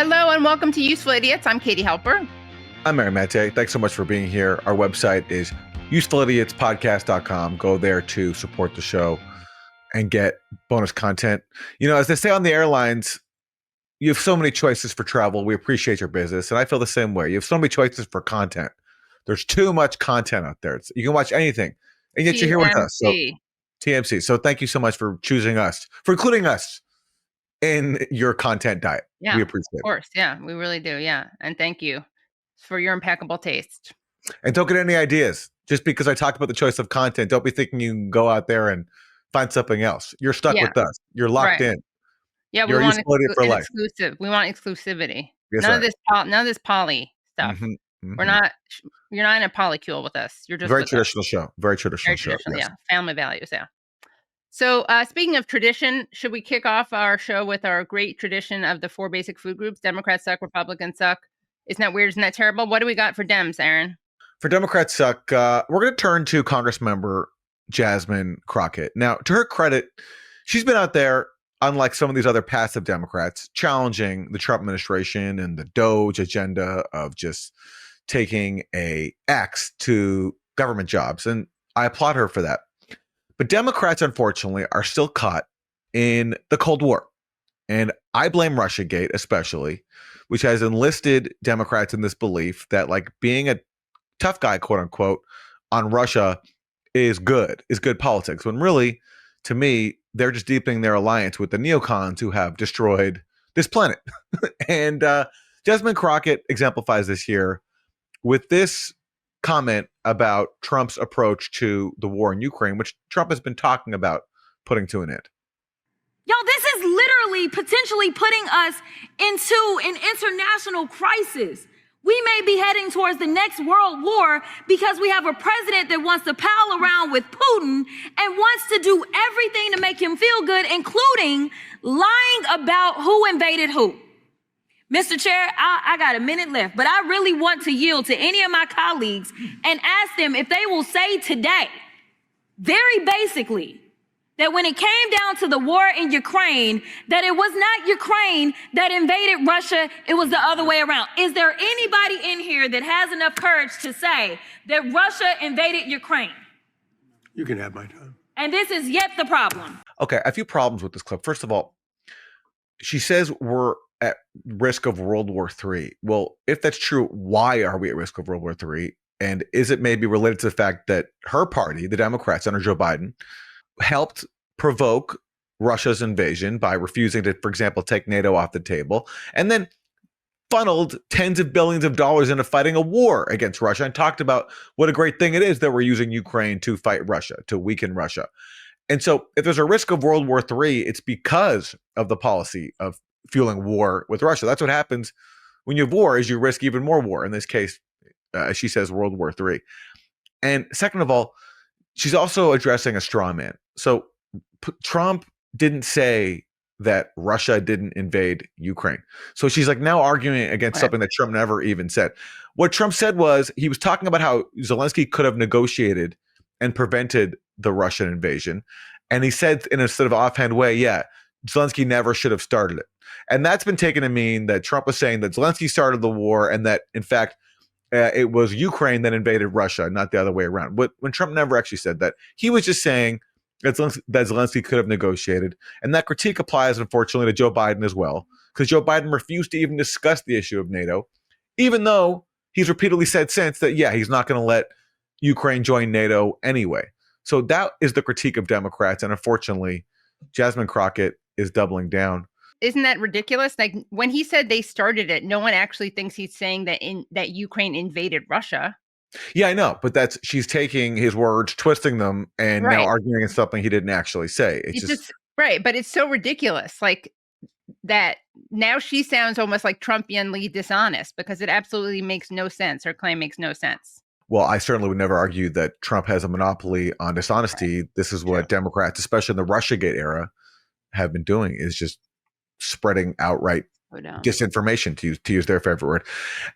Hello and welcome to Useful Idiots. I'm Katie Halper. I'm Mary Matte. Thanks so much for being here. Our website is usefulidiots.podcast.com. Go there to support the show and get bonus content. You know, as they say on the airlines, you have so many choices for travel. We appreciate your business. And I feel the same way. You have so many choices for content. There's too much content out there. You can watch anything. And yet you're here with us. So TMC. So thank you so much for choosing us, for including us in your content diet. Yeah, we appreciate it. Of course. Yeah, we really do. Yeah. And thank you for your impeccable taste. And don't get any ideas. Just because I talked about the choice of content, don't be thinking you can go out there and find something else. You're stuck with us. You're locked in. Yeah, You're we want for life. exclusive. We want exclusivity. Yes, none of this poly stuff. Mm-hmm, mm-hmm. You're not in a polycule with us. You're just very traditional show. Very traditional show. Yes. Yeah. Family values. Yeah. So speaking of tradition, should we kick off our show with our great tradition of the 4 basic food groups? Democrats suck, Republicans suck. Isn't that weird? Isn't that terrible? What do we got for Dems, Aaron? For Democrats suck, we're going to turn to Congressmember Jasmine Crockett. Now, to her credit, she's been out there, unlike some of these other passive Democrats, challenging the Trump administration and the DOGE agenda of just taking an axe to government jobs. And I applaud her for that. But Democrats, unfortunately, are still caught in the Cold War. And I blame Russiagate, especially, which has enlisted Democrats in this belief that, like, being a tough guy, quote unquote, on Russia is good politics. When really, to me, they're just deepening their alliance with the neocons who have destroyed this planet. And Jasmine Crockett exemplifies this here with this comment about Trump's approach to the war in Ukraine, which Trump has been talking about putting to an end. Y'all, this is literally potentially putting us into an international crisis. We may be heading towards the next world war because we have a president that wants to pal around with Putin and wants to do everything to make him feel good, including lying about who invaded who. Mr. Chair, I got a minute left, but I really want to yield to any of my colleagues and ask them if they will say today, very basically, that when it came down to the war in Ukraine, that it was not Ukraine that invaded Russia, it was the other way around. Is there anybody in here that has enough courage to say that Russia invaded Ukraine? You can have my time. And this is yet the problem. Okay, a few problems with this clip. First of all, she says we're at risk of World War III. Well, if that's true, why are we at risk of World War III? And is it maybe related to the fact that her party, the Democrats under Joe Biden, helped provoke Russia's invasion by refusing to, for example, take NATO off the table, and then funneled tens of billions of dollars into fighting a war against Russia and talked about what a great thing it is that we're using Ukraine to fight Russia, to weaken Russia. And so if there's a risk of World War III, it's because of the policy of fueling war with Russia. That's what happens when you have war, is you risk even more war. In this case, she says World War III. And second of all, she's also addressing a straw man. So Trump didn't say that Russia didn't invade Ukraine. So she's like now arguing against something that Trump never even said. What Trump said was he was talking about how Zelensky could have negotiated and prevented the Russian invasion. And he said in a sort of offhand way, yeah, Zelensky never should have started it. And that's been taken to mean that Trump was saying that Zelensky started the war and that, in fact, it was Ukraine that invaded Russia, not the other way around. When Trump never actually said that. He was just saying that Zelensky could have negotiated. And that critique applies, unfortunately, to Joe Biden as well, because Joe Biden refused to even discuss the issue of NATO, even though he's repeatedly said since that, yeah, he's not going to let Ukraine join NATO anyway. So that is the critique of Democrats. And unfortunately, Jasmine Crockett is doubling down. Isn't that ridiculous? Like when he said they started it, no one actually thinks he's saying that that Ukraine invaded Russia. Yeah, I know, but she's taking his words, twisting them, and now arguing against something he didn't actually say. It's just right, but it's so ridiculous. Like that now she sounds almost like Trumpianly dishonest because it absolutely makes no sense. Her claim makes no sense. Well, I certainly would never argue that Trump has a monopoly on dishonesty. Right. This is what Democrats, especially in the Russiagate era, have been doing, is just spreading outright disinformation, to use their favorite word.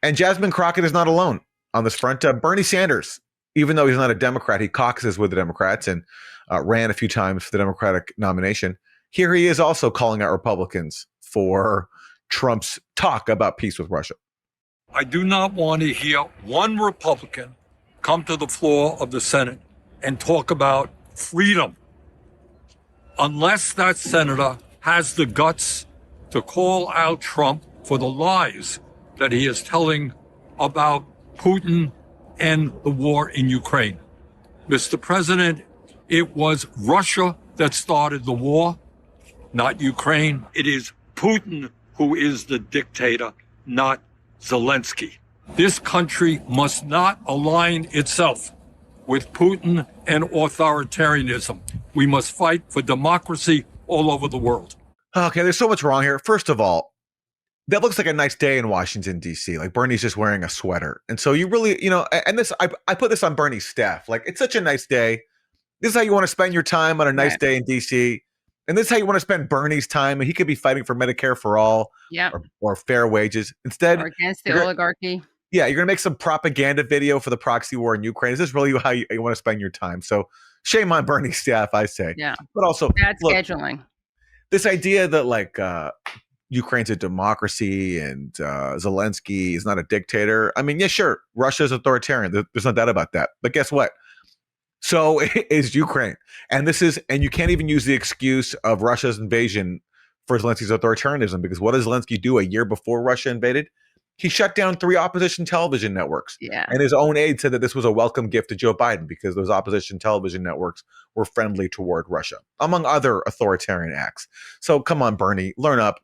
And Jasmine Crockett is not alone on this front. Bernie Sanders, even though he's not a Democrat, he caucuses with the Democrats and ran a few times for the Democratic nomination. Here he is also calling out Republicans for Trump's talk about peace with Russia. I do not want to hear one Republican come to the floor of the Senate and talk about freedom unless that senator has the guts to call out Trump for the lies that he is telling about Putin and the war in Ukraine. Mr. President, it was Russia that started the war, not Ukraine. It is Putin who is the dictator, not Zelensky. This country must not align itself with Putin and authoritarianism. We must fight for democracy all over the world. Okay, there's so much wrong here. First of all, that looks like a nice day in Washington, D.C. Like Bernie's just wearing a sweater. And so you really, and this, I put this on Bernie's staff. Like, it's such a nice day. This is how you want to spend your time on a nice day in D.C. And this is how you want to spend Bernie's time. And he could be fighting for Medicare for all or fair wages. Instead, or against the oligarchy. Yeah, you're going to make some propaganda video for the proxy war in Ukraine. Is this really how you want to spend your time? So shame on Bernie's staff, I say. Yeah. But also, bad scheduling. This idea that Ukraine's a democracy and Zelensky is not a dictator. I mean, yeah, sure, Russia's authoritarian. There's no doubt about that. But guess what? So is Ukraine. And you can't even use the excuse of Russia's invasion for Zelensky's authoritarianism, because what does Zelensky do a year before Russia invaded? He shut down 3 opposition television networks. Yeah. And his own aide said that this was a welcome gift to Joe Biden because those opposition television networks were friendly toward Russia, among other authoritarian acts. So come on, Bernie, learn up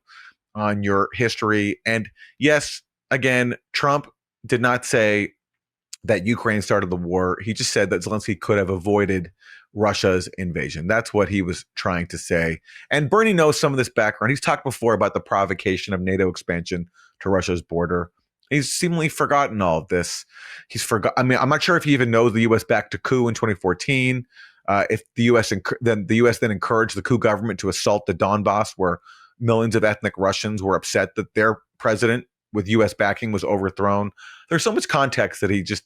on your history. And yes, again, Trump did not say that Ukraine started the war. He just said that Zelensky could have avoided Russia's invasion. That's what he was trying to say. And Bernie knows some of this background. He's talked before about the provocation of NATO expansion to Russia's border. He's seemingly forgotten all of this. I'm not sure if he even knows the U.S. backed a coup in 2014. If the U.S. then encouraged the coup government to assault the Donbass, where millions of ethnic Russians were upset that their president with U.S. backing was overthrown. There's so much context that he just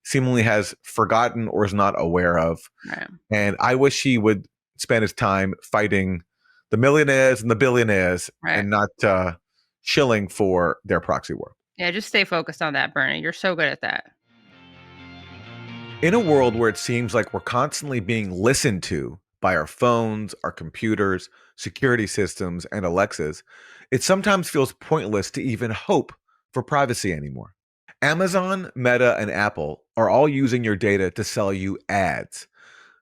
seemingly has forgotten or is not aware of. Right. And I wish he would spend his time fighting the millionaires and the billionaires and not shilling for their proxy war. Yeah, just stay focused on that, Bernie. You're so good at that. In a world where it seems like we're constantly being listened to by our phones, our computers, security systems, and Alexas, it sometimes feels pointless to even hope for privacy anymore. Amazon, Meta, and Apple are all using your data to sell you ads.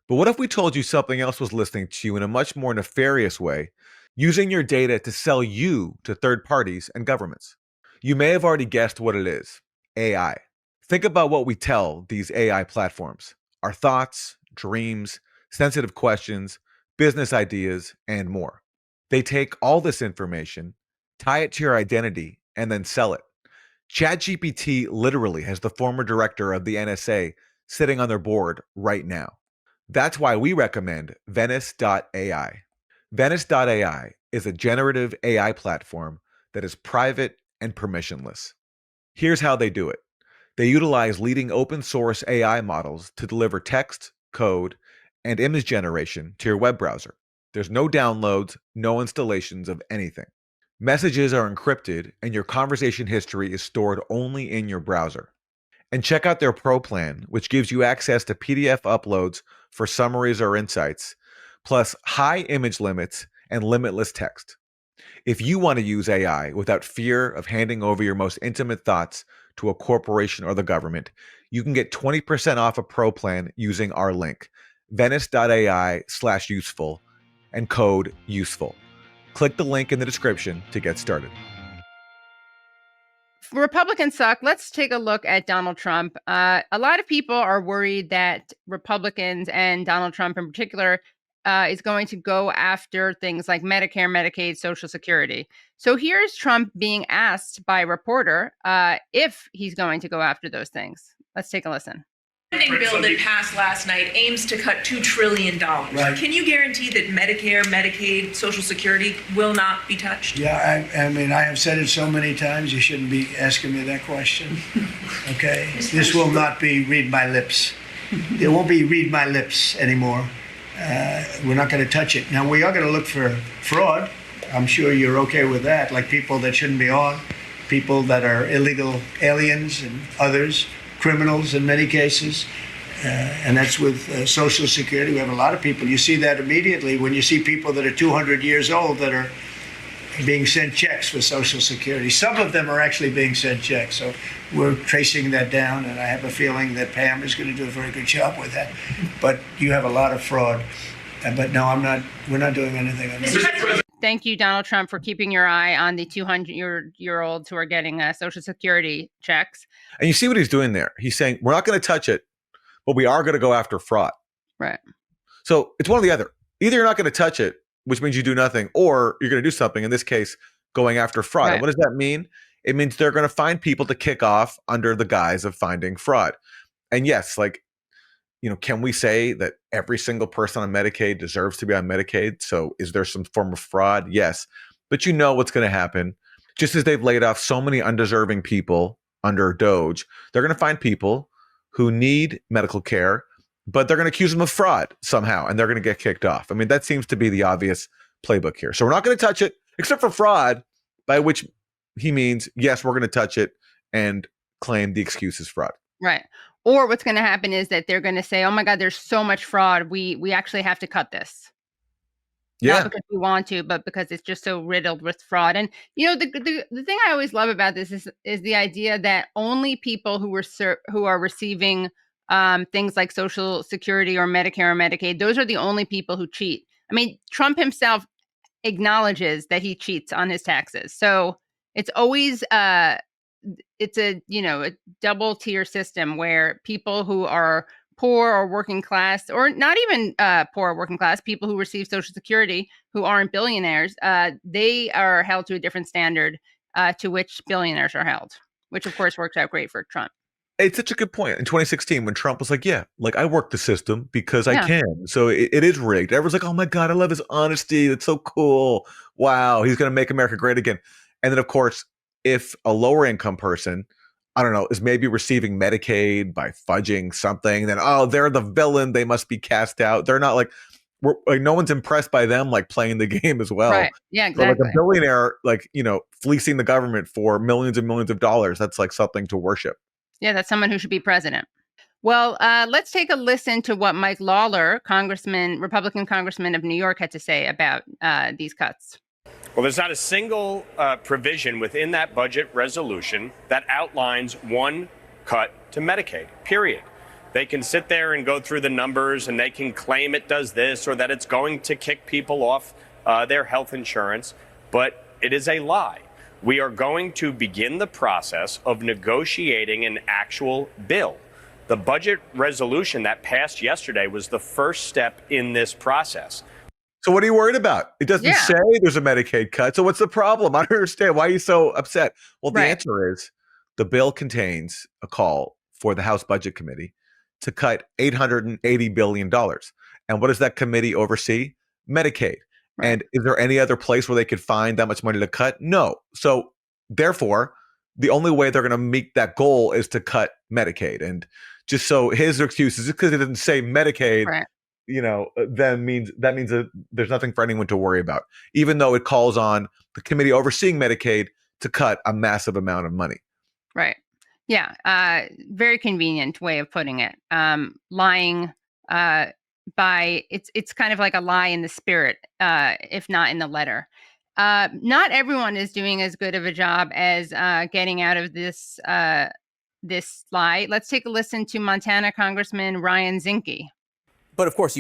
But what if we told you something else was listening to you in a much more nefarious way, using your data to sell you to third parties and governments? You may have already guessed what it is: AI. Think about what we tell these AI platforms: our thoughts, dreams, sensitive questions, business ideas, and more. They take all this information, tie it to your identity, and then sell it. ChatGPT literally has the former director of the NSA sitting on their board right now. That's why we recommend Venice.ai. Venice.ai is a generative AI platform that is private and permissionless. Here's how they do it. They utilize leading open source AI models to deliver text, code, and image generation to your web browser. There's no downloads, no installations of anything. Messages are encrypted, and your conversation history is stored only in your browser. And check out their Pro plan, which gives you access to PDF uploads for summaries or insights, plus high image limits and limitless text. If you want to use AI without fear of handing over your most intimate thoughts to a corporation or the government, you can get 20% off a Pro plan using our link, venice.ai/useful, and code USEFUL. Click the link in the description to get started. Republicans suck. Let's take a look at Donald Trump. A lot of people are worried that Republicans and Donald Trump in particular is going to go after things like Medicare, Medicaid, Social Security. So here's Trump being asked by a reporter if he's going to go after those things. Let's take a listen. The spending bill that passed last night aims to cut $2 trillion. Right. Can you guarantee that Medicare, Medicaid, Social Security will not be touched? Yeah, I mean, I have said it so many times, you shouldn't be asking me that question. Okay? This will not be read my lips. It won't be read my lips anymore. We're not going to touch it. Now, we are going to look for fraud. I'm sure you're okay with that, like people that shouldn't be on, people that are illegal aliens and others, criminals in many cases. And that's with Social Security. We have a lot of people. You see that immediately when you see people that are 200 years old that are being sent checks for Social Security. Some of them are actually being sent checks. So we're tracing that down, and I have a feeling that Pam is going to do a very good job with that. But you have a lot of fraud. But no, I'm not. We're not doing anything on this. Thank you, Donald Trump, for keeping your eye on the 200-year-olds who are getting Social Security checks. And you see what he's doing there. He's saying, we're not going to touch it, but we are going to go after fraud. Right. So it's one or the other. Either you're not going to touch it, which means you do nothing, or you're going to do something, in this case, going after fraud. Right. And what does that mean? It means they're going to find people to kick off under the guise of finding fraud. And yes, like, can we say that every single person on Medicaid deserves to be on Medicaid? So is there some form of fraud? Yes. But you know what's going to happen. Just as they've laid off so many undeserving people under DOGE, they're going to find people who need medical care, but they're going to accuse them of fraud somehow, and they're going to get kicked off. I mean, that seems to be the obvious playbook here. So we're not going to touch it, except for fraud, by which he means, yes, we're going to touch it and claim the excuse is fraud. Right. Or what's going to happen is that they're going to say, oh my God, there's so much fraud. We actually have to cut this. Yeah. Not because we want to, but because it's just so riddled with fraud. And, the thing I always love about this is the idea that only people who are receiving things like Social Security or Medicare or Medicaid, those are the only people who cheat. I mean, Trump himself acknowledges that he cheats on his taxes. So it's always it's a double tier system where people who are poor or working class, or not even poor or working class, people who receive Social Security who aren't billionaires, they are held to a different standard to which billionaires are held, which of course works out great for Trump. It's such a good point. In 2016, when Trump was like, yeah, like I work the system because I can. So it is rigged. Everyone's like, oh my God, I love his honesty. It's so cool. Wow, he's going to make America great again. And then, of course, if a lower income person, I don't know, is maybe receiving Medicaid by fudging something, then, oh, they're the villain. They must be cast out. They're not like, no one's impressed by them, like playing the game as well. Right. Yeah, exactly. But like a billionaire, like, fleecing the government for millions and millions of dollars, that's like something to worship. Yeah, that's someone who should be president. Well, let's take a listen to what Mike Lawler, Republican congressman of New York, had to say about these cuts. Well, there's not a single provision within that budget resolution that outlines one cut to Medicaid, period. They can sit there and go through the numbers and they can claim it does this or that it's going to kick people off their health insurance, but it is a lie. We are going to begin the process of negotiating an actual bill. The budget resolution that passed yesterday was the first step in this process. So what are you worried about? It doesn't say there's a Medicaid cut. So what's the problem? I don't understand. Why are you so upset? Well, the answer is the bill contains a call for the House Budget Committee to cut $880 billion. And what does that committee oversee? Medicaid. Right. And is there any other place where they could find that much money to cut? No. So therefore, the only way they're going to meet that goal is to cut Medicaid. And just so his excuse is just because it doesn't say Medicaid, then means that there's nothing for anyone to worry about, even though it calls on the committee overseeing Medicaid to cut a massive amount of money. Right. Yeah. Very convenient way of putting it. Lying it's kind of like a lie in the spirit, if not in the letter. Not everyone is doing as good of a job as getting out of this lie. Let's take a listen to Montana Congressman Ryan Zinke. But of course,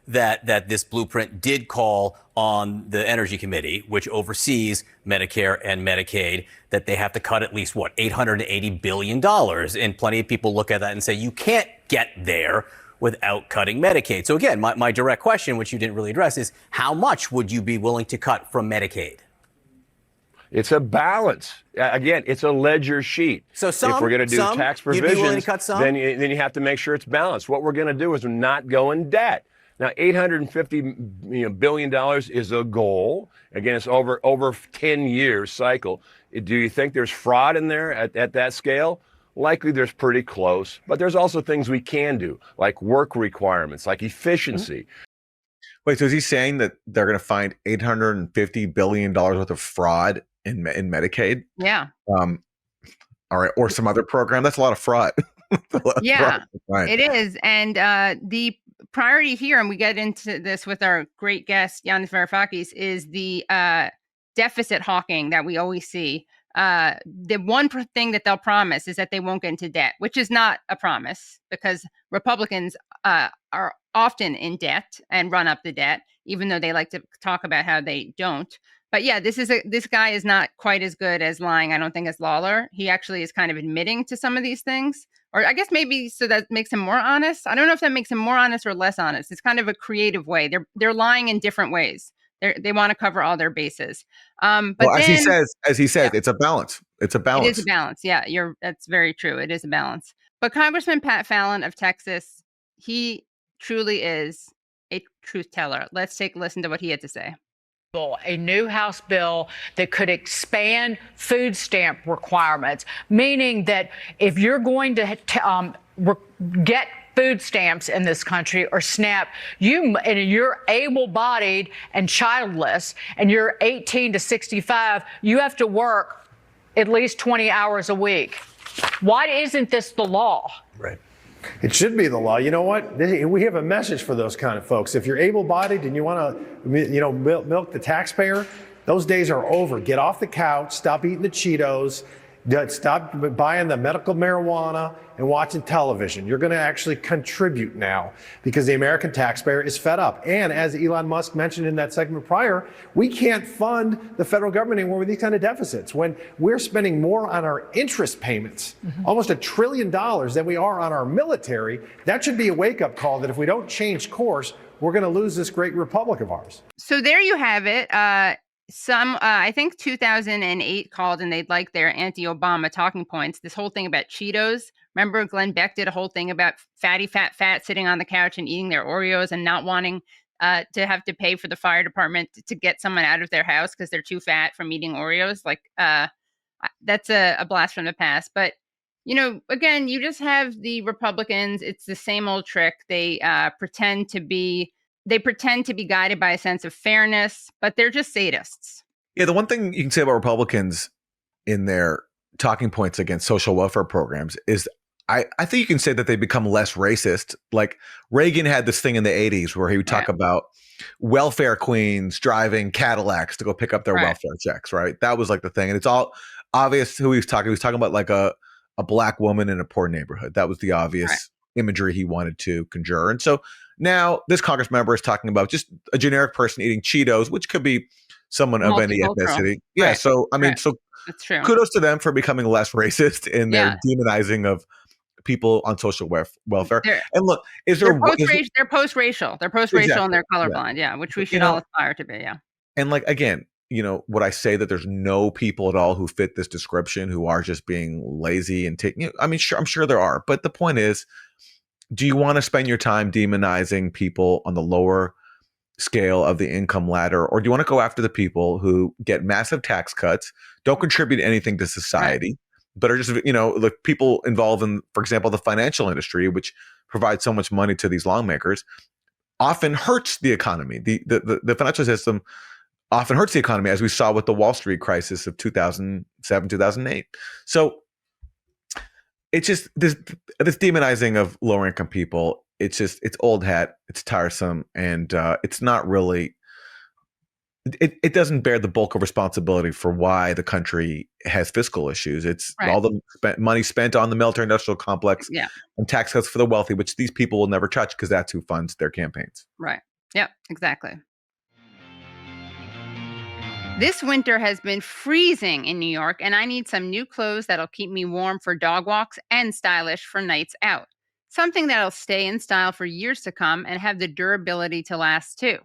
that this blueprint did call on the Energy Committee, which oversees Medicare and Medicaid, that they have to cut at least, $880 billion. And plenty of people look at that and say, you can't get there without cutting Medicaid. So again, my direct question, which you didn't really address, is how much would you be willing to cut from Medicaid? It's a balance. Again, it's a ledger sheet. So if we're going to do tax provisions, you'd be willing to cut some? then you have to make sure it's balanced. What we're going to do is not go in debt. Now, $850 billion is a goal. Again, it's over 10 years cycle. Do you think there's fraud in there at that scale? Likely there's pretty close, but there's also things we can do, like work requirements, like efficiency. Wait, so is he saying that they're going to find $850 billion worth of fraud in Medicaid? Yeah. All right, or some other program? That's a lot of fraud. Yeah, it is. And the priority here, and we get into this with our great guest, Yanis Varoufakis, is the deficit hawking that we always see. The one thing that they'll promise is that they won't get into debt, which is not a promise because Republicans are often in debt and run up the debt, even though they like to talk about how they don't. But yeah, this guy is not quite as good as lying, I don't think, as Lawler. He actually is kind of admitting to some of these things, or I guess maybe so that makes him more honest. I don't know if that makes him more honest or less honest. It's kind of a creative way. They're lying in different ways. They want to cover all their bases. But well, as then, he says, yeah. it's a balance. It's a It balance. is a balance. Yeah, that's very true. It is a balance. But Congressman Pat Fallon of Texas, he truly is a truth teller. Let's take a listen to what he had to say. A new House bill that could expand food stamp requirements, meaning that if you're going to get food stamps in this country or SNAP, and you're able-bodied and childless, and you're 18 to 65, you have to work at least 20 hours a week. Why isn't this the law? Right. It should be the law. You know what? We have a message for those kind of folks. If you're able-bodied and you want to, milk the taxpayer, those days are over. Get off the couch. Stop eating the Cheetos. Stop buying the medical marijuana and watching television. You're going to actually contribute now because the American taxpayer is fed up. And as Elon Musk mentioned in that segment prior, we can't fund the federal government anymore with these kind of deficits. When we're spending more on our interest payments, almost $1 trillion than we are on our military, that should be a wake-up call that if we don't change course, we're going to lose this great republic of ours. So there you have it. I think 2008 called and they'd like their anti-Obama talking points. This whole thing about Cheetos. Remember Glenn Beck did a whole thing about fatty fat sitting on the couch and eating their Oreos and not wanting to have to pay for the fire department to get someone out of their house because they're too fat from eating Oreos. Like that's a blast from the past. But, again, you just have the Republicans. It's the same old trick. They pretend to be guided by a sense of fairness, but they're just sadists. Yeah, the one thing you can say about Republicans in their talking points against social welfare programs is I think you can say that they become less racist. Like Reagan had this thing in the 80s where he would talk about welfare queens driving Cadillacs to go pick up their welfare checks, right? That was like the thing. And it's all obvious who he was talking. He was talking about like a black woman in a poor neighborhood. That was the obvious imagery he wanted to conjure. And so now this Congress member is talking about just a generic person eating Cheetos, which could be someone of any ethnicity. Yeah. So, I mean, so that's true. Kudos to them for becoming less racist in their demonizing of people on social welfare. And look, they're post-racial. They're post-racial and they're colorblind. Yeah. Which we should all aspire to be. Yeah. And like, again, would I say that there's no people at all who fit this description who are just being lazy and taking, I mean, sure, I'm sure there are, but the point is, do you want to spend your time demonizing people on the lower scale of the income ladder, or do you want to go after the people who get massive tax cuts, don't contribute anything to society, but are just, like people involved in, for example, the financial industry, which provides so much money to these lawmakers, often hurts the economy. The financial system often hurts the economy, as we saw with the Wall Street crisis of 2007, 2008. So it's just this demonizing of lower income people. It's old hat. It's tiresome. And it's not really, it doesn't bear the bulk of responsibility for why the country has fiscal issues. It's all the money spent on the military industrial complex and tax cuts for the wealthy, which these people will never touch because that's who funds their campaigns. Right. Yep, exactly. This winter has been freezing in New York, and I need some new clothes that'll keep me warm for dog walks and stylish for nights out. Something that'll stay in style for years to come and have the durability to last too.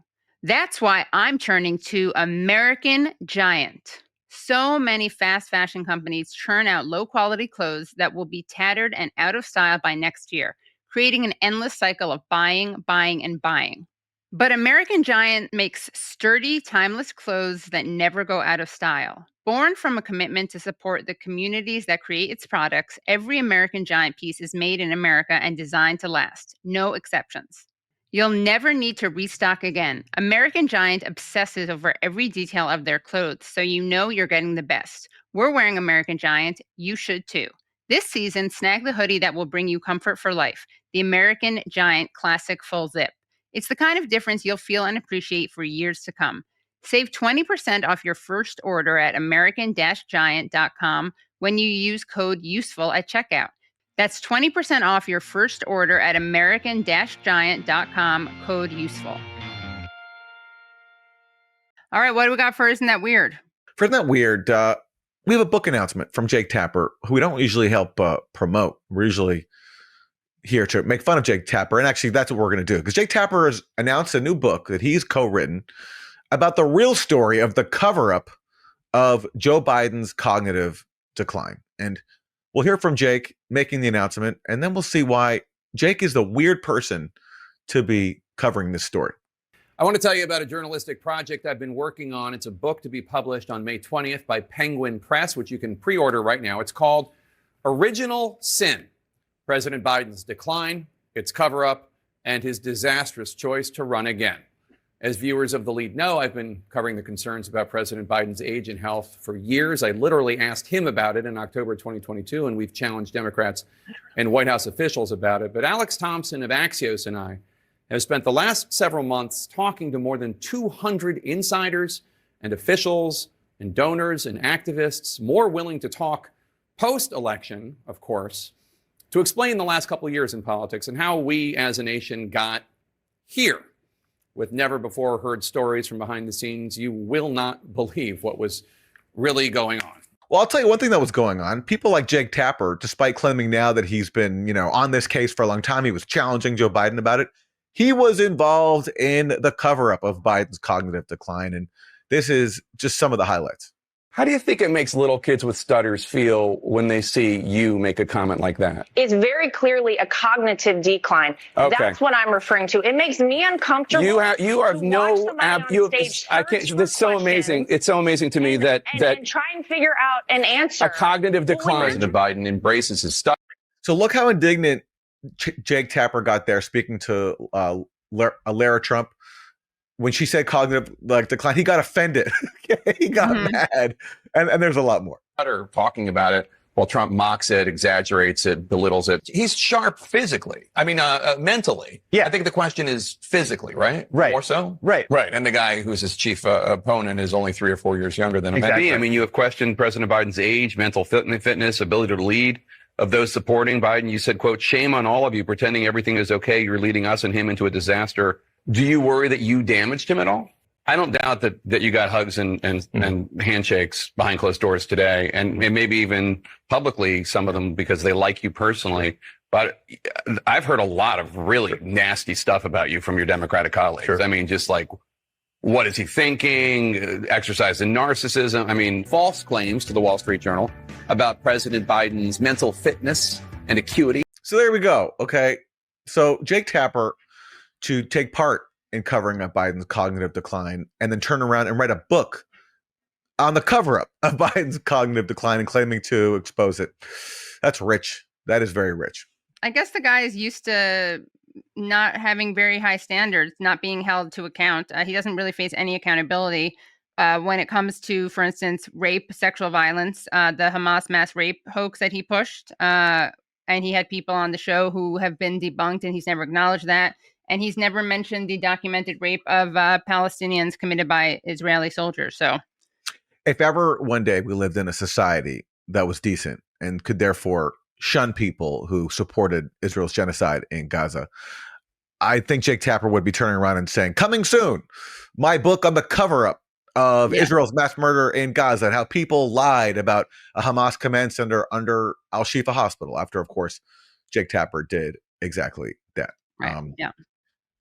That's why I'm turning to American Giant. So many fast fashion companies churn out low-quality clothes that will be tattered and out of style by next year, creating an endless cycle of buying, and buying. But American Giant makes sturdy, timeless clothes that never go out of style. Born from a commitment to support the communities that create its products, every American Giant piece is made in America and designed to last. No exceptions. You'll never need to restock again. American Giant obsesses over every detail of their clothes, so you know you're getting the best. We're wearing American Giant. You should too. This season, snag the hoodie that will bring you comfort for life, the American Giant Classic Full Zip. It's the kind of difference you'll feel and appreciate for years to come. Save 20% off your first order at american-giant.com when you use code USEFUL at checkout. That's 20% off your first order at american-giant.com, code USEFUL. All right, what do we got for Isn't That Weird? For Isn't That Weird, we have a book announcement from Jake Tapper, who we don't usually help promote. We're usually here to make fun of Jake Tapper, and actually that's what we're going to do, because Jake Tapper has announced a new book that he's co-written about the real story of the cover-up of Joe Biden's cognitive decline. And we'll hear from Jake making the announcement, and then we'll see why Jake is the weird person to be covering this story. I want to tell you about a journalistic project I've been working on. It's a book to be published on May 20th by Penguin Press, which you can pre-order right now. It's called Original Sin: President Biden's Decline, Its Cover-Up, and His Disastrous Choice to Run Again. As viewers of The Lead know, I've been covering the concerns about President Biden's age and health for years. I literally asked him about it in October 2022, and we've challenged Democrats and White House officials about it. But Alex Thompson of Axios and I have spent the last several months talking to more than 200 insiders and officials and donors and activists, more willing to talk post-election, of course, to explain the last couple of years in politics and how we as a nation got here. With never before heard stories from behind the scenes, you will not believe what was really going on. Well, I'll tell you one thing that was going on. People like Jake Tapper, despite claiming now that he's been, on this case for a long time, he was challenging Joe Biden about it. He was involved in the cover-up of Biden's cognitive decline, and this is just some of the highlights. How do you think it makes little kids with stutters feel when they see you make a comment like that? It's very clearly a cognitive decline. Okay. That's what I'm referring to. It makes me uncomfortable. You have no. I can't. That's so amazing. It's so amazing to me that try and figure out an answer. A cognitive decline. President Biden embraces his stutter. So look how indignant Jake Tapper got there, speaking to Lara Trump. When she said cognitive decline, he got offended. He got mad. And there's a lot more. Talking about it while Trump mocks it, exaggerates it, belittles it. He's sharp physically. I mean, mentally. Yeah. I think the question is physically, right? Right. More so? Right. Right. And the guy who's his chief opponent is only 3 or 4 years younger than him. Exactly. I mean, you have questioned President Biden's age, mental fitness, ability to lead. Of those supporting Biden, you said, quote, "Shame on all of you pretending everything is okay. You're leading us and him into a disaster." Do you worry that you damaged him at all? I don't doubt that you got hugs and handshakes behind closed doors today, and maybe even publicly, some of them because they like you personally. But I've heard a lot of really nasty stuff about you from your Democratic colleagues. Sure. I mean, just like, what is he thinking? Exercise in narcissism. I mean, false claims to the Wall Street Journal about President Biden's mental fitness and acuity. So there we go. Okay. So Jake Tapper, to take part in covering up Biden's cognitive decline and then turn around and write a book on the cover-up of Biden's cognitive decline and claiming to expose it. That's rich. That is very rich. I guess the guy is used to not having very high standards, not being held to account. He doesn't really face any accountability when it comes to, for instance, rape, sexual violence, the Hamas mass rape hoax that he pushed. And he had people on the show who have been debunked, and he's never acknowledged that. And he's never mentioned the documented rape of Palestinians committed by Israeli soldiers. So if ever one day we lived in a society that was decent and could therefore shun people who supported Israel's genocide in Gaza, I think Jake Tapper would be turning around and saying, "Coming soon, my book on the cover-up of Israel's mass murder in Gaza and how people lied about a Hamas command center under Al-Shifa Hospital," after, of course, Jake Tapper did exactly that. Right.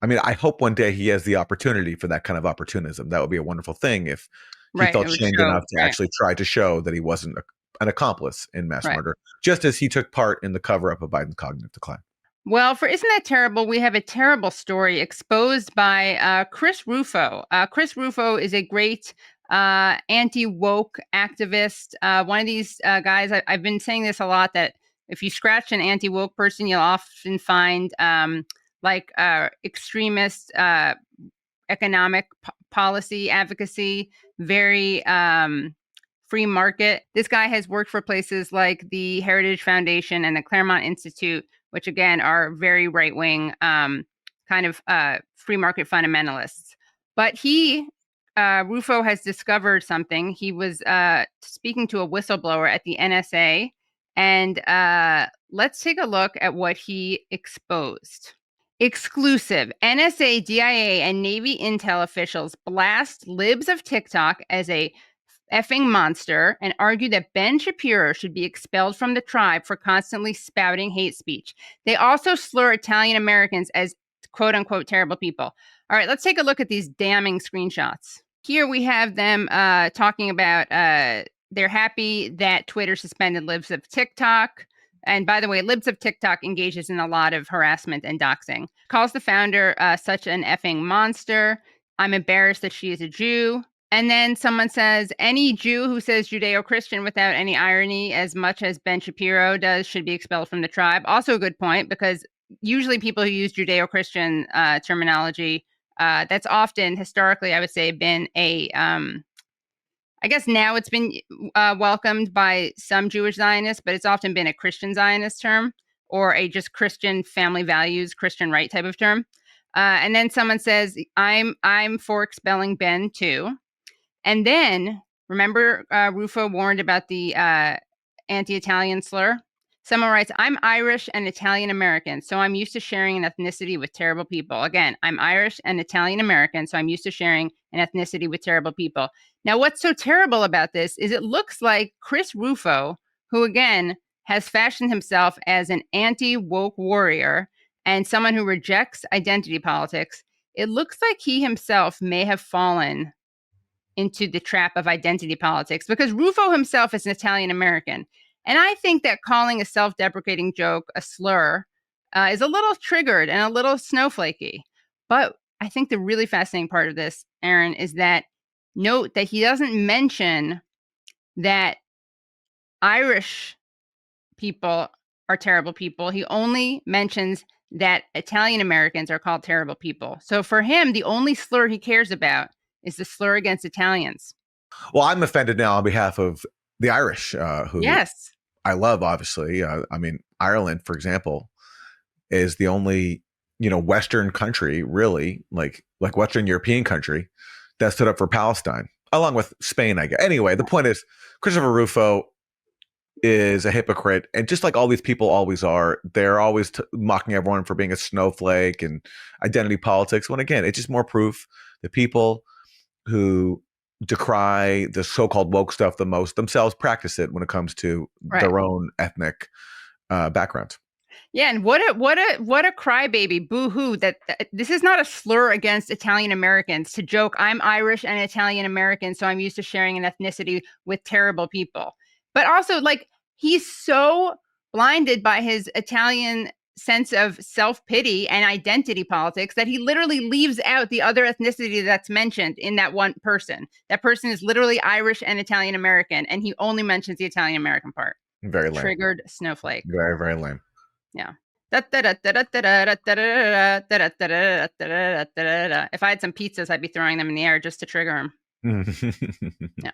I mean, I hope one day he has the opportunity for that kind of opportunism. That would be a wonderful thing if he felt shamed enough to actually try to show that he wasn't an accomplice in mass murder, just as he took part in the cover-up of Biden's cognitive decline. Well, for Isn't That Terrible, we have a terrible story exposed by Chris Rufo. Chris Rufo is a great anti-woke activist. One of these guys, I've been saying this a lot, that if you scratch an anti-woke person, you'll often find like extremist economic policy advocacy, very free market. This guy has worked for places like the Heritage Foundation and the Claremont Institute, which again are very right-wing kind of free market fundamentalists. But Rufo has discovered something. He was speaking to a whistleblower at the NSA, and let's take a look at what he exposed. Exclusive. NSA, DIA, and Navy intel officials blast libs of TikTok as a effing monster and argue that Ben Shapiro should be expelled from the tribe for constantly spouting hate speech. They also slur Italian Americans as quote unquote terrible people. All right, let's take a look at these damning screenshots. Here we have them talking about they're happy that Twitter suspended libs of TikTok. And by the way, libs of TikTok engages in a lot of harassment and doxing. Calls the founder such an effing monster. I'm embarrassed that she is a Jew. And then someone says, any Jew who says Judeo-Christian without any irony as much as Ben Shapiro does should be expelled from the tribe. Also a good point, because usually people who use Judeo-Christian terminology, that's often historically, I would say, been a, I guess now it's been welcomed by some Jewish Zionists, but it's often been a Christian Zionist term or a just Christian family values, Christian right type of term. And then someone says, I'm for expelling Ben too. And then, remember, Rufo warned about the anti-Italian slur? Someone writes, I'm Irish and Italian American, so I'm used to sharing an ethnicity with terrible people. Again, I'm Irish and Italian American, so I'm used to sharing an ethnicity with terrible people. Now, what's so terrible about this is it looks like Chris Rufo, who again has fashioned himself as an anti-woke warrior and someone who rejects identity politics, it looks like he himself may have fallen into the trap of identity politics, because Rufo himself is an Italian American. And I think that calling a self-deprecating joke a slur is a little triggered and a little snowflakey. But I think the really fascinating part of this, Aaron, is that note that he doesn't mention that Irish people are terrible people. He only mentions that Italian Americans are called terrible people. So for him, the only slur he cares about is the slur against Italians. Well, I'm offended now on behalf of the Irish, who yes, I love, obviously. I mean, Ireland, for example, is the only, Western country, really, like Western European country that stood up for Palestine, along with Spain, I guess. Anyway, the point is, Christopher Rufo is a hypocrite. And just like all these people always are, they're always mocking everyone for being a snowflake and identity politics. When again, it's just more proof that people who decry the so-called woke stuff the most themselves practice it when it comes to their own ethnic backgrounds. Yeah, and what a crybaby, boo-hoo, that this is not a slur against Italian Americans to joke, I'm Irish and Italian American, so I'm used to sharing an ethnicity with terrible people. But also, he's so blinded by his Italian sense of self-pity and identity politics that he literally leaves out the other ethnicity that's mentioned in that one person. That person is literally Irish and Italian American, and he only mentions the Italian American part. Very lame. Triggered snowflake. Very, very lame. Yeah. If I had some pizzas, I'd be throwing them in the air just to trigger him. Yeah.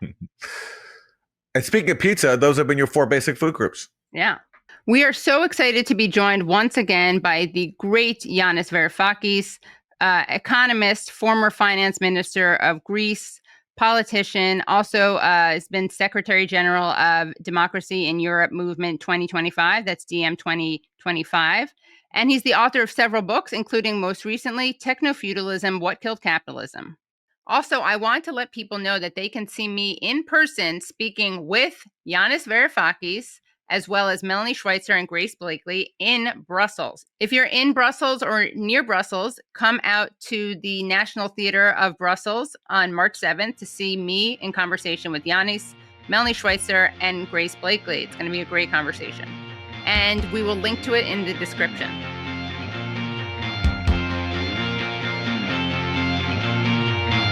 And speaking of pizza, those have been your 4 basic food groups. Yeah. We are so excited to be joined once again by the great Yanis Varoufakis, economist, former finance minister of Greece, politician, also has been Secretary General of Democracy in Europe Movement 2025. That's DM 2025. And he's the author of several books, including most recently, Technofeudalism, What Killed Capitalism. Also, I want to let people know that they can see me in person speaking with Yanis Varoufakis, as well as Melanie Schweitzer and Grace Blakely in Brussels. If you're in Brussels or near Brussels, come out to the National Theatre of Brussels on March 7th to see me in conversation with Yanis, Melanie Schweitzer, and Grace Blakely. It's going to be a great conversation. And we will link to it in the description.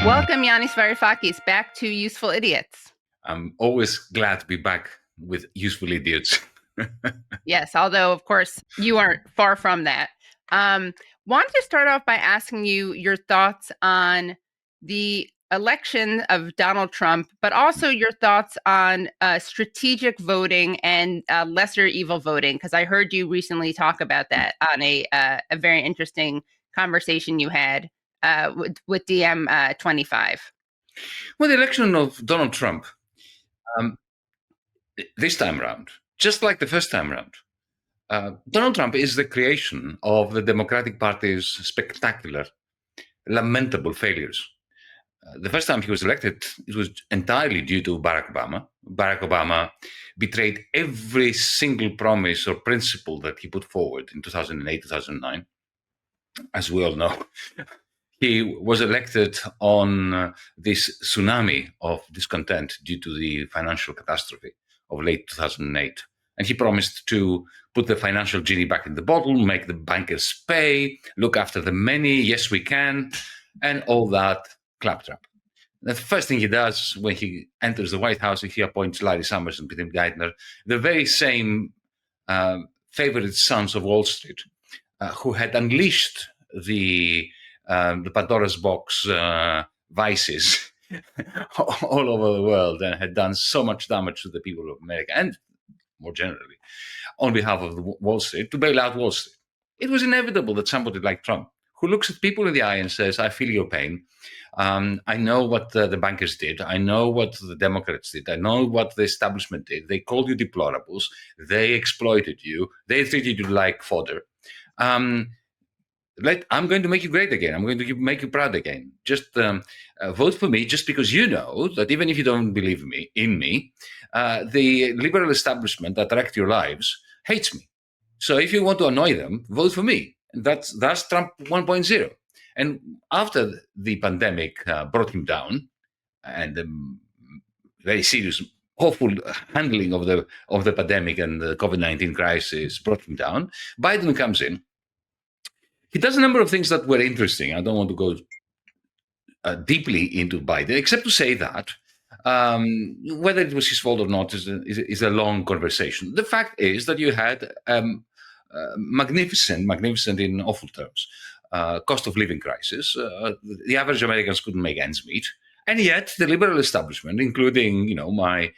Welcome, Yanis Varoufakis, back to Useful Idiots. I'm always glad to be back with Useful Idiots. Yes, although, of course, you aren't far from that. wanted to start off by asking you your thoughts on the election of Donald Trump, but also your thoughts on strategic voting and lesser evil voting, because I heard you recently talk about that on a very interesting conversation you had with DM 25. Well, the election of Donald Trump, this time around, just like the first time around, Donald Trump is the creation of the Democratic Party's spectacular, lamentable failures. The first time he was elected, it was entirely due to Barack Obama. Barack Obama betrayed every single promise or principle that he put forward in 2008, 2009. As we all know, he was elected on this tsunami of discontent due to the financial catastrophe of late 2008. And he promised to put the financial genie back in the bottle, make the bankers pay, look after the many, yes, we can, and all that claptrap. The first thing he does when he enters the White House is he appoints Larry Summers and Peter Geithner, the very same favorite sons of Wall Street, who had unleashed the Pandora's box vices all over the world and had done so much damage to the people of America and more generally on behalf of Wall Street to bail out Wall Street. It was inevitable that somebody like Trump, who looks at people in the eye and says, I feel your pain. I know what the bankers did. I know what the Democrats did. I know what the establishment did. They called you deplorables. They exploited you. They treated you like fodder. I'm going to make you great again. I'm going to make you proud again. Just vote for me, just because you know that even if you don't believe in me, the liberal establishment that wrecked your lives hates me. So if you want to annoy them, vote for me. That's Trump 1.0. And after the pandemic brought him down, and the very serious, awful handling of the pandemic and the COVID-19 crisis brought him down, Biden comes in. He does a number of things that were interesting. I don't want to go deeply into Biden, except to say that whether it was his fault or not is a long conversation. The fact is that you had magnificent in awful terms, cost of living crisis. The average Americans couldn't make ends meet. And yet the liberal establishment, including, my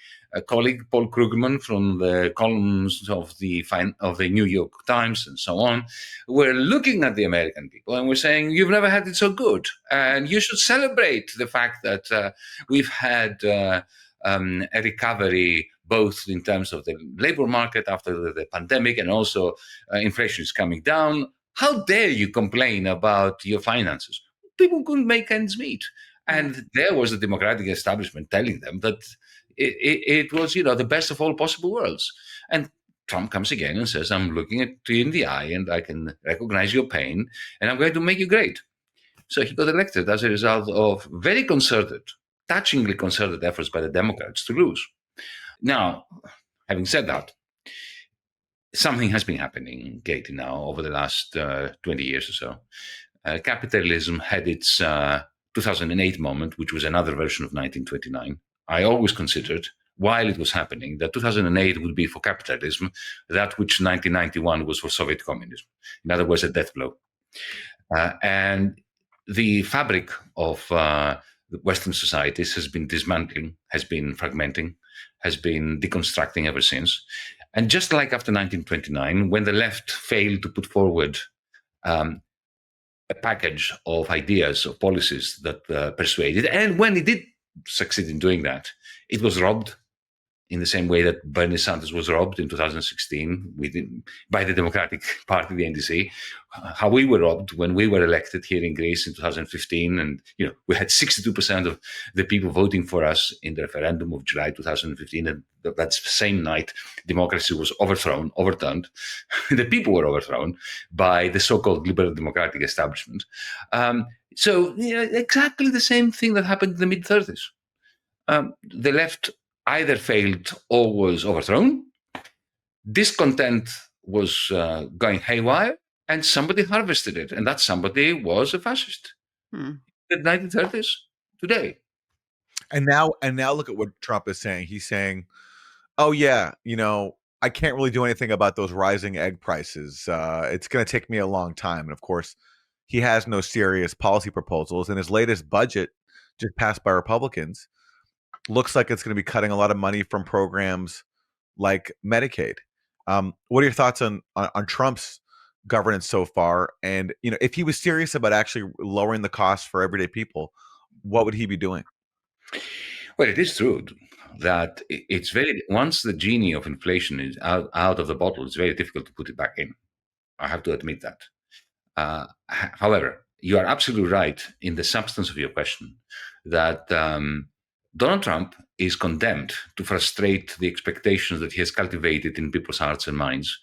colleague Paul Krugman from the columns of the New York Times and so on, were looking at the American people and were saying, you've never had it so good. And you should celebrate the fact that we've had a recovery both in terms of the labor market after the pandemic, and also inflation is coming down. How dare you complain about your finances? People couldn't make ends meet. And there was the Democratic establishment telling them that it was, the best of all possible worlds. And Trump comes again and says, I'm looking at you in the eye and I can recognize your pain and I'm going to make you great. So he got elected as a result of very concerted, touchingly concerted efforts by the Democrats to lose. Now, having said that, something has been happening, Katie, now over the last 20 years or so. Capitalism had its 2008 moment, which was another version of 1929. I always considered, while it was happening, that 2008 would be for capitalism that which 1991 was for Soviet communism. In other words, a death blow. And the fabric of Western societies has been dismantling, has been fragmenting, has been deconstructing ever since. And just like after 1929, when the left failed to put forward a package of ideas, of policies that persuaded, and when it did succeed in doing that, it was robbed in the same way that Bernie Sanders was robbed in 2016 by the Democratic Party, the NDC, how we were robbed when we were elected here in Greece in 2015. And, we had 62% of the people voting for us in the referendum of July 2015. And that same night, democracy was overturned. The people were overthrown by the so-called liberal democratic establishment. So exactly the same thing that happened in the mid-30s. The left either failed or was overthrown. Discontent was going haywire, and somebody harvested it, and that somebody was a fascist. The 1930s, today. And now look at what Trump is saying. He's saying, oh yeah, I can't really do anything about those rising egg prices. It's going to take me a long time. And of course, he has no serious policy proposals, and his latest budget, just passed by Republicans, looks like it's going to be cutting a lot of money from programs like Medicaid. What are your thoughts on Trump's governance so far? And if he was serious about actually lowering the costs for everyday people, what would he be doing? Well, it is true that it's very, once the genie of inflation is out of the bottle, it's very difficult to put it back in. I have to admit that. However, you are absolutely right in the substance of your question that Donald Trump is condemned to frustrate the expectations that he has cultivated in people's hearts and minds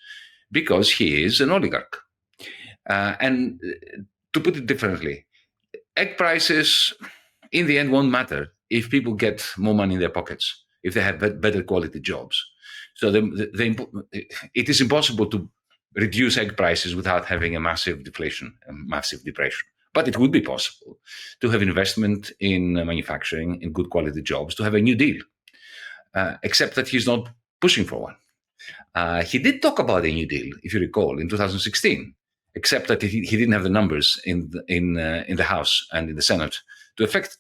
because he is an oligarch. And to put it differently, egg prices in the end won't matter if people get more money in their pockets, if they have better quality jobs. So it is impossible to reduce egg prices without having a massive deflation, a massive depression. But it would be possible to have investment in manufacturing, in good quality jobs, to have a New Deal, except that he's not pushing for one. He did talk about a New Deal, if you recall, in 2016, except that he didn't have the numbers in the House and in the Senate to effect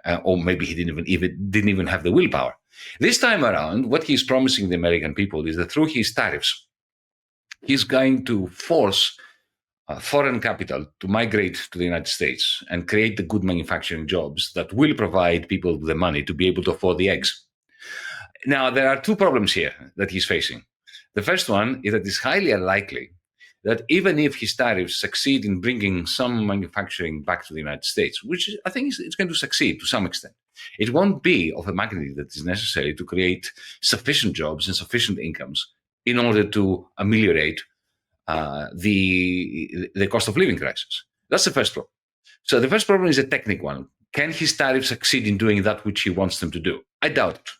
it, or maybe he didn't even have the willpower. This time around, what he's promising the American people is that through his tariffs, he's going to force foreign capital to migrate to the United States and create the good manufacturing jobs that will provide people with the money to be able to afford the eggs. Now, there are two problems here that he's facing. The first one is that it's highly unlikely that even if his tariffs succeed in bringing some manufacturing back to the United States, which I think it's going to succeed to some extent, it won't be of a magnitude that is necessary to create sufficient jobs and sufficient incomes in order to ameliorate the cost of living crisis. That's the first problem. So the first problem is a technical one. Can his tariffs succeed in doing that which he wants them to do? I doubt it.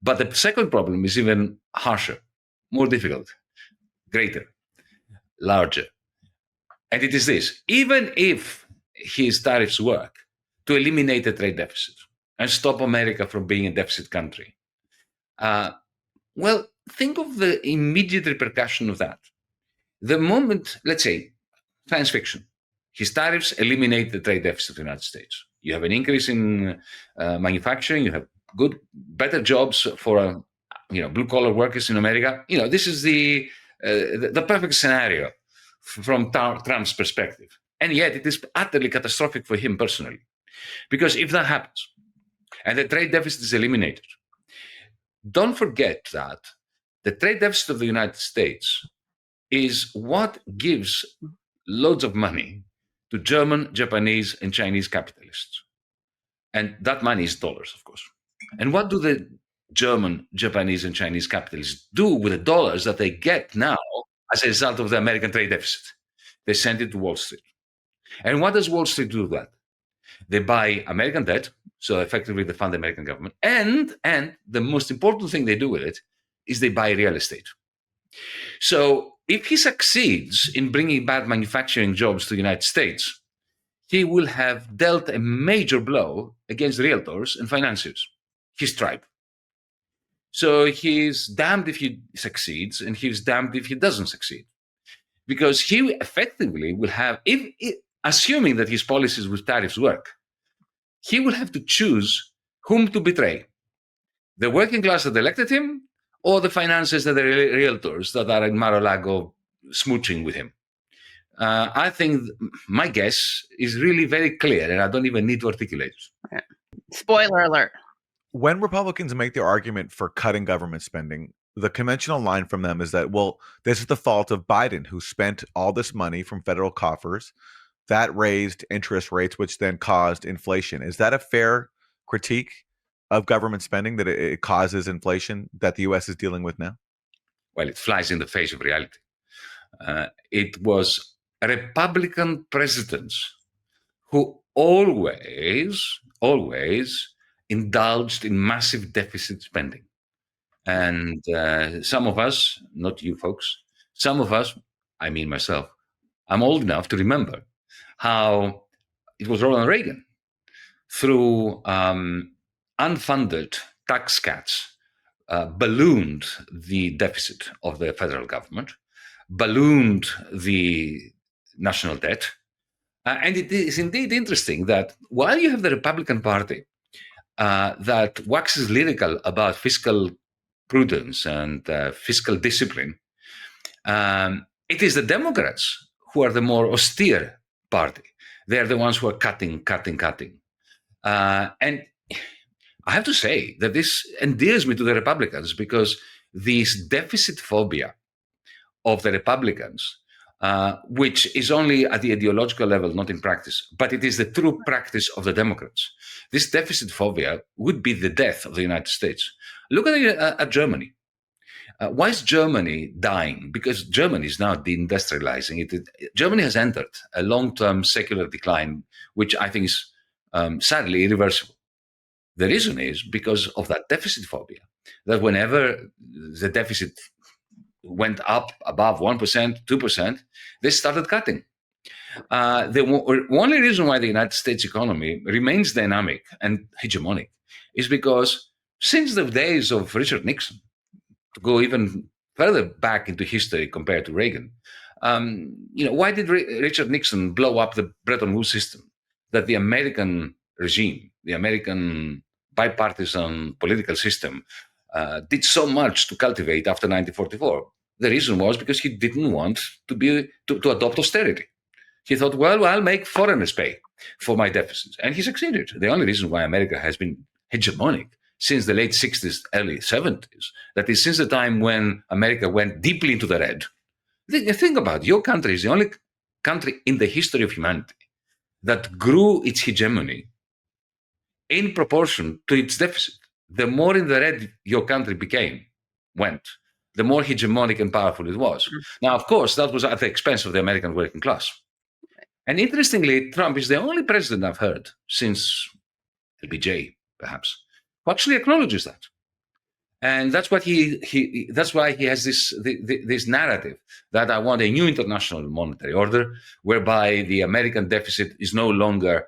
But the second problem is even harsher, more difficult, greater, larger. And it is this: even if his tariffs work to eliminate the trade deficit and stop America from being a deficit country, well, think of the immediate repercussion of that. The moment, let's say, science fiction, his tariffs eliminate the trade deficit of the United States. You have an increase in manufacturing, you have better jobs for blue-collar workers in America. This is the perfect scenario from Trump's perspective. And yet it is utterly catastrophic for him personally. Because if that happens, and the trade deficit is eliminated, don't forget that the trade deficit of the United States is what gives loads of money to German, Japanese, and Chinese capitalists. And that money is dollars, of course. And what do the German, Japanese, and Chinese capitalists do with the dollars that they get now as a result of the American trade deficit? They send it to Wall Street. And what does Wall Street do with that? They buy American debt, so effectively they fund the American government. And the most important thing they do with it is they buy real estate. So if he succeeds in bringing back manufacturing jobs to the United States, he will have dealt a major blow against realtors and financiers, his tribe. So he's damned if he succeeds, and he's damned if he doesn't succeed. Because he effectively will have, assuming that his policies with tariffs work, he will have to choose whom to betray. The working class that elected him, or the financiers that are realtors that are in Mar-a-Lago smooching with him. I think my guess is really very clear, and I don't even need to articulate it. Spoiler alert. When Republicans make their argument for cutting government spending, the conventional line from them is that, well, this is the fault of Biden, who spent all this money from federal coffers that raised interest rates, which then caused inflation. Is that a fair critique of government spending, that it causes inflation that the U.S. is dealing with now? Well, it flies in the face of reality. It was Republican presidents who always indulged in massive deficit spending. And some of us, not you folks, some of us, I mean myself, I'm old enough to remember how it was Ronald Reagan, through unfunded tax cuts, ballooned the deficit of the federal government, ballooned the national debt, And it is indeed interesting that while you have the Republican Party that waxes lyrical about fiscal prudence and fiscal discipline, it is the Democrats who are the more austere party. They're the ones who are cutting. And I have to say that this endears me to the Republicans, because this deficit phobia of the Republicans, which is only at the ideological level, not in practice, but it is the true practice of the Democrats. This deficit phobia would be the death of the United States. Look at Germany. Why is Germany dying? Because Germany is now deindustrializing. Germany has entered a long-term secular decline, which I think is sadly irreversible. The reason is because of that deficit phobia, that whenever the deficit went up above 1%, 2%, they started cutting. The only reason why the United States economy remains dynamic and hegemonic is because since the days of Richard Nixon, to go even further back into history compared to Reagan, why did Richard Nixon blow up the Bretton Woods system? That the American regime, the American bipartisan political system, did so much to cultivate after 1944. The reason was because he didn't want to adopt austerity. He thought, well, I'll make foreigners pay for my deficits. And he succeeded. The only reason why America has been hegemonic since the late 60s, early 70s, that is, since the time when America went deeply into the red. Think about it. Your country is the only country in the history of humanity that grew its hegemony in proportion to its deficit. The more in the red your country went, the more hegemonic and powerful it was. Now, of course, that was at the expense of the American working class. And interestingly, Trump is the only president I've heard since LBJ, perhaps, who actually acknowledges that. And that's what that's why he has this narrative that I want a new international monetary order, whereby the American deficit is no longer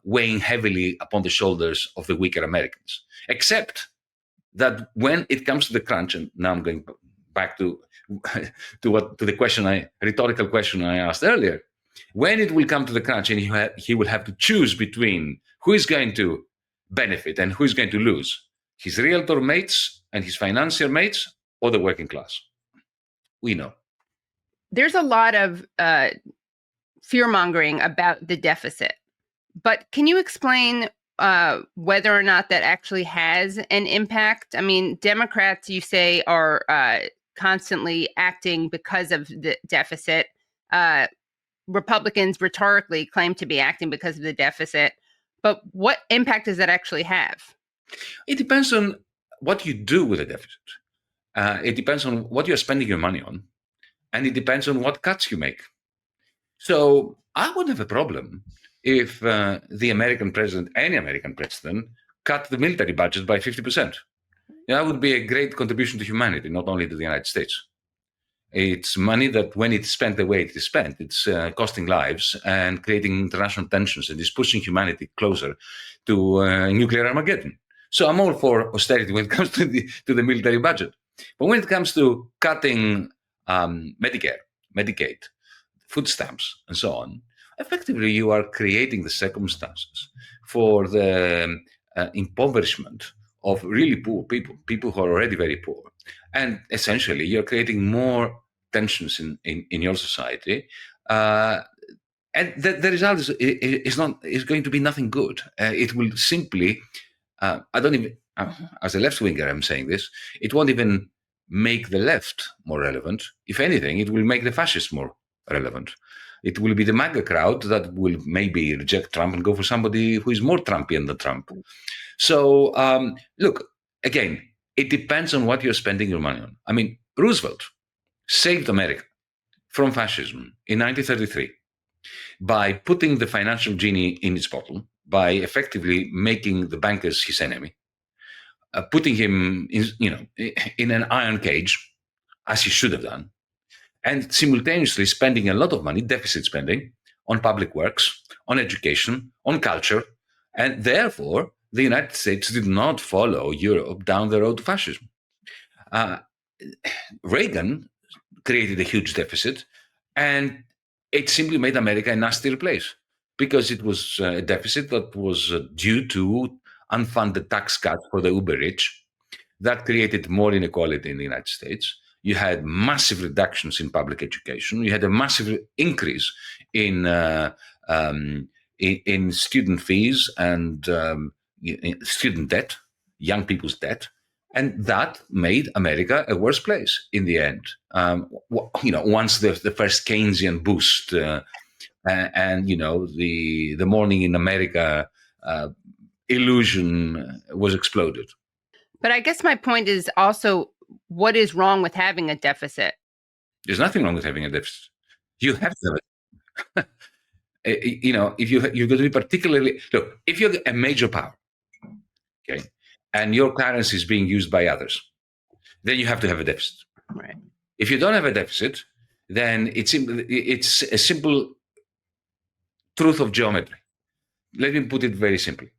weighing heavily upon the shoulders of the weaker Americans. Except that when it comes to the crunch, and now I'm going back to the rhetorical question I asked earlier, when it will come to the crunch and he will have to choose between who is going to benefit and who is going to lose, his realtor mates and his financier mates, or the working class. We know. There's a lot of fear-mongering about the deficit. But can you explain whether or not that actually has an impact? I mean, Democrats, you say, are constantly acting because of the deficit. Republicans rhetorically claim to be acting because of the deficit. But what impact does that actually have? It depends on what you do with the deficit. It depends on what you're spending your money on. And it depends on what cuts you make. So I wouldn't have a problem if the American president, any American president, cut the military budget by 50%. That would be a great contribution to humanity, not only to the United States. It's money that, when it's spent the way it is spent, it's costing lives and creating international tensions, and it's pushing humanity closer to nuclear Armageddon. So I'm all for austerity when it comes to the military budget. But when it comes to cutting Medicare, Medicaid, food stamps, and so on, effectively you are creating the circumstances for the impoverishment of really poor people who are already very poor. And essentially you're creating more tensions in your society. And the result is going to be nothing good. It will simply, as a left-winger I'm saying this, it won't even make the left more relevant. If anything, it will make the fascists more relevant. It will be the MAGA crowd that will maybe reject Trump and go for somebody who is more Trumpian than Trump. So, look, again, it depends on what you're spending your money on. I mean, Roosevelt saved America from fascism in 1933 by putting the financial genie in its bottle, by effectively making the bankers his enemy, putting him in an iron cage, as he should have done, and simultaneously spending a lot of money, deficit spending, on public works, on education, on culture, and therefore the United States did not follow Europe down the road to fascism. Reagan created a huge deficit, and it simply made America a nastier place because it was a deficit that was due to unfunded tax cuts for the uber rich. That created more inequality in the United States. You had massive reductions in public education. You had a massive increase in student fees and student debt, young people's debt, and that made America a worse place in the end. Once the first Keynesian boost and the Morning in America illusion was exploded. But I guess my point is also, what is wrong with having a deficit? There's nothing wrong with having a deficit. You have to have it. If you've got to be particularly, look, if you're a major power, okay, and your currency is being used by others, then you have to have a deficit. Right. If you don't have a deficit, then it's a simple truth of geometry. Let me put it very simply.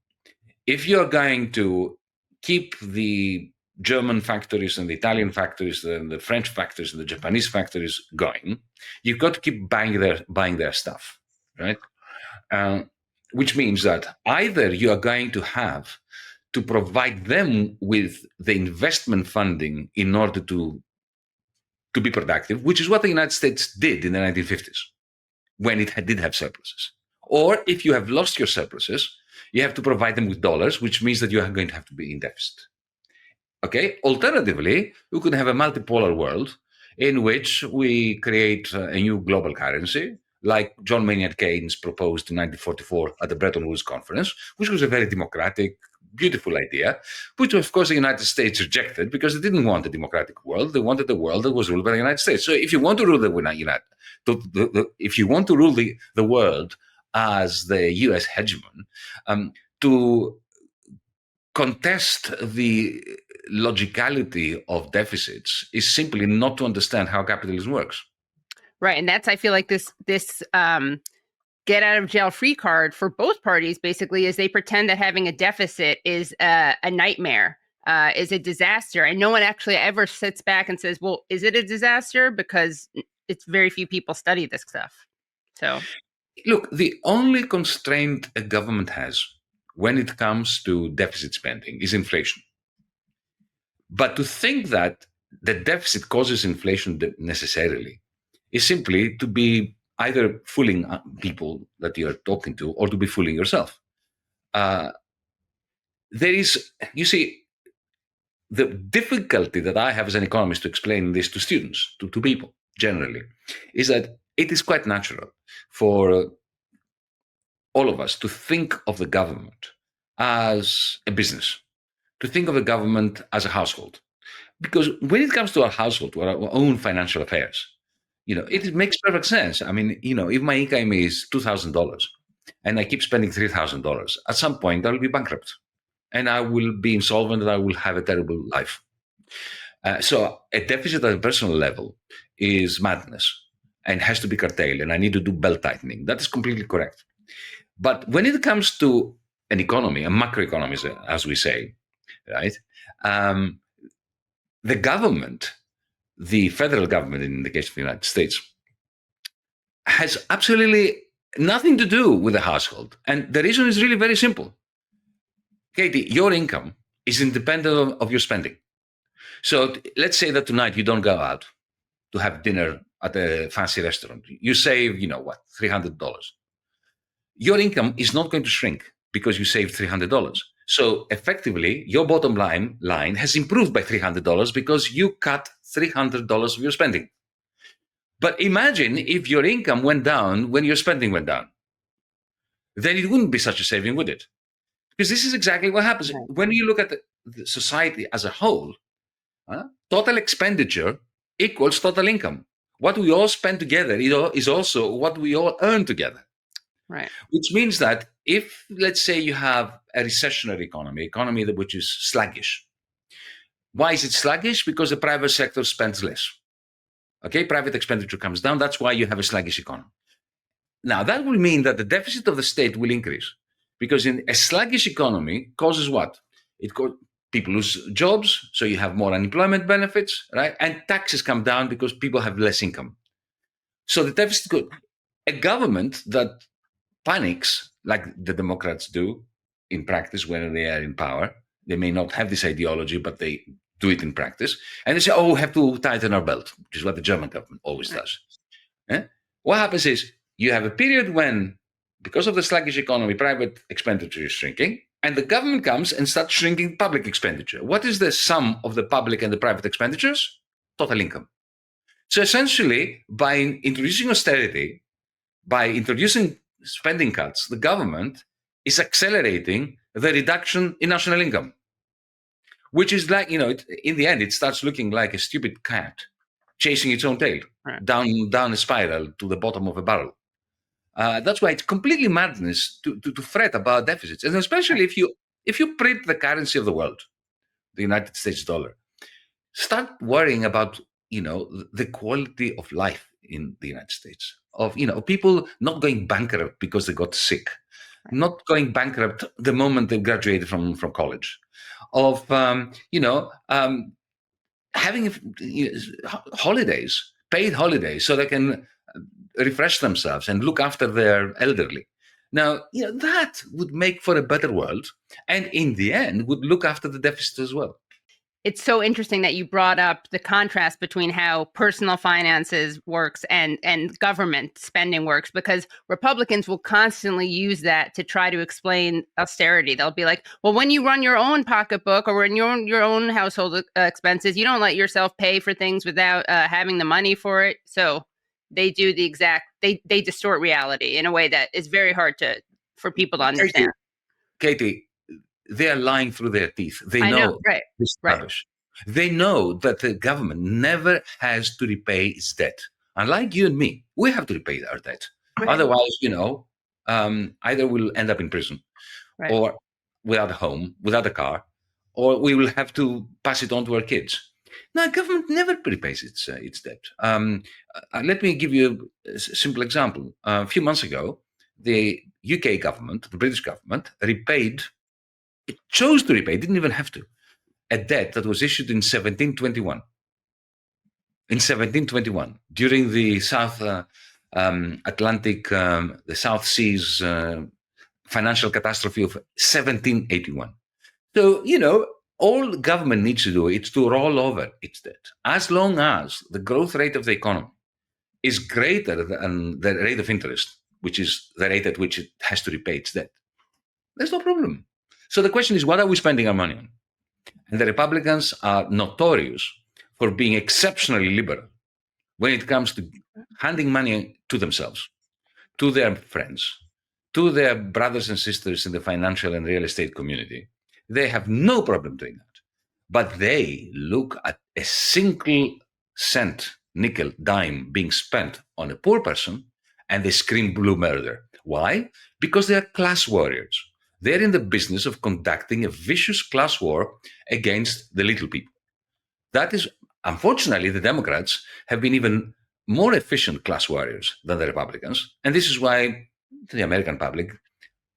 If you're going to keep the German factories and the Italian factories and the French factories and the Japanese factories going, you've got to keep buying their stuff, right? Which means that either you are going to have to provide them with the investment funding in order to be productive, which is what the United States did in the 1950s when it did have surpluses. Or if you have lost your surpluses, you have to provide them with dollars, which means that you are going to have to be in deficit. Okay. Alternatively, we could have a multipolar world in which we create a new global currency, like John Maynard Keynes proposed in 1944 at the Bretton Woods Conference, which was a very democratic, beautiful idea, which of course the United States rejected because they didn't want a democratic world. They wanted a world that was ruled by the United States. So if you want to rule if you want to rule the world as the U.S. hegemon, to contest the logicality of deficits is simply not to understand how capitalism works. Right, and that's, I feel like this get out of jail free card for both parties basically is they pretend that having a deficit is a nightmare, is a disaster, and no one actually ever sits back and says, well, is it a disaster? Because it's very few people study this stuff. So look, the only constraint a government has when it comes to deficit spending is inflation. But to think that the deficit causes inflation necessarily is simply to be either fooling people that you're talking to or to be fooling yourself. There is, you see, the difficulty that I have as an economist to explain this to students, to people generally, is that it is quite natural for all of us to think of the government as a business, to think of the government as a household. Because when it comes to our household, to our own financial affairs, it makes perfect sense. I mean, if my income is $2,000 and I keep spending $3,000, at some point I will be bankrupt and I will be insolvent and I will have a terrible life. So a deficit at a personal level is madness and has to be curtailed, and I need to do belt tightening. That is completely correct. But when it comes to an economy, a macroeconomy, as we say, right, the government, the federal government in the case of the United States, has absolutely nothing to do with the household. And the reason is really very simple. Katie, your income is independent of your spending. So let's say that tonight you don't go out to have dinner at a fancy restaurant. You save, $300. Your income is not going to shrink because you saved $300. So effectively, your bottom line has improved by $300 because you cut $300 of your spending. But imagine if your income went down when your spending went down. Then it wouldn't be such a saving, would it? Because this is exactly what happens. When you look at the society as a whole, total expenditure equals total income. What we all spend together is also what we all earn together. Right. Which means that if, let's say, you have a recessionary economy which is sluggish. Why is it sluggish? Because the private sector spends less. Okay, private expenditure comes down. That's why you have a sluggish economy. Now, that will mean that the deficit of the state will increase. Because in a sluggish economy causes what? People lose jobs, so you have more unemployment benefits, right? And taxes come down because people have less income. So the deficit a government that panics, like the Democrats do in practice when they are in power. They may not have this ideology, but they do it in practice. And they say, oh, we have to tighten our belt, which is what the German government always does. What happens is you have a period when, because of the sluggish economy, private expenditure is shrinking, and the government comes and starts shrinking public expenditure. What is the sum of the public and the private expenditures? Total income. So essentially, by introducing austerity, by introducing spending cuts, the government is accelerating the reduction in national income, which is like, in the end, it starts looking like a stupid cat chasing its own tail down a spiral to the bottom of a barrel. That's why it's completely madness to fret about deficits, and especially if you print the currency of the world, the United States dollar, start worrying about the quality of life in the United States, of people not going bankrupt because they got sick, not going bankrupt the moment they graduated from college, of having holidays, paid holidays, so they can refresh themselves and look after their elderly. Now, that would make for a better world, and in the end would look after the deficit as well. It's so interesting that you brought up the contrast between how personal finances works and government spending works, because Republicans will constantly use that to try to explain austerity. They'll be like, well, when you run your own pocketbook or in your own household expenses, you don't let yourself pay for things without having the money for it. So they do they distort reality in a way that is very hard for people to understand. Katie, they are lying through their teeth. They know this rubbish. They know that the government never has to repay its debt. Unlike you and me, we have to repay our debt. Right. Otherwise, either we'll end up in prison or without a home, without a car, or we will have to pass it on to our kids. No, government never repays its debt. Let me give you a simple example. A few months ago, the UK government, the British government, it chose to repay, didn't even have to, a debt that was issued in 1721. In 1721, during the South Atlantic, the South Seas financial catastrophe of 1781. So, all government needs to do is to roll over its debt. As long as the growth rate of the economy is greater than the rate of interest, which is the rate at which it has to repay its debt, there's no problem. So the question is, what are we spending our money on? And the Republicans are notorious for being exceptionally liberal when it comes to handing money to themselves, to their friends, to their brothers and sisters in the financial and real estate community. They have no problem doing that. But they look at a single cent, nickel, dime being spent on a poor person, and they scream blue murder. Why? Because they are class warriors. They're in the business of conducting a vicious class war against the little people. That is, unfortunately, the Democrats have been even more efficient class warriors than the Republicans. And this is why the American public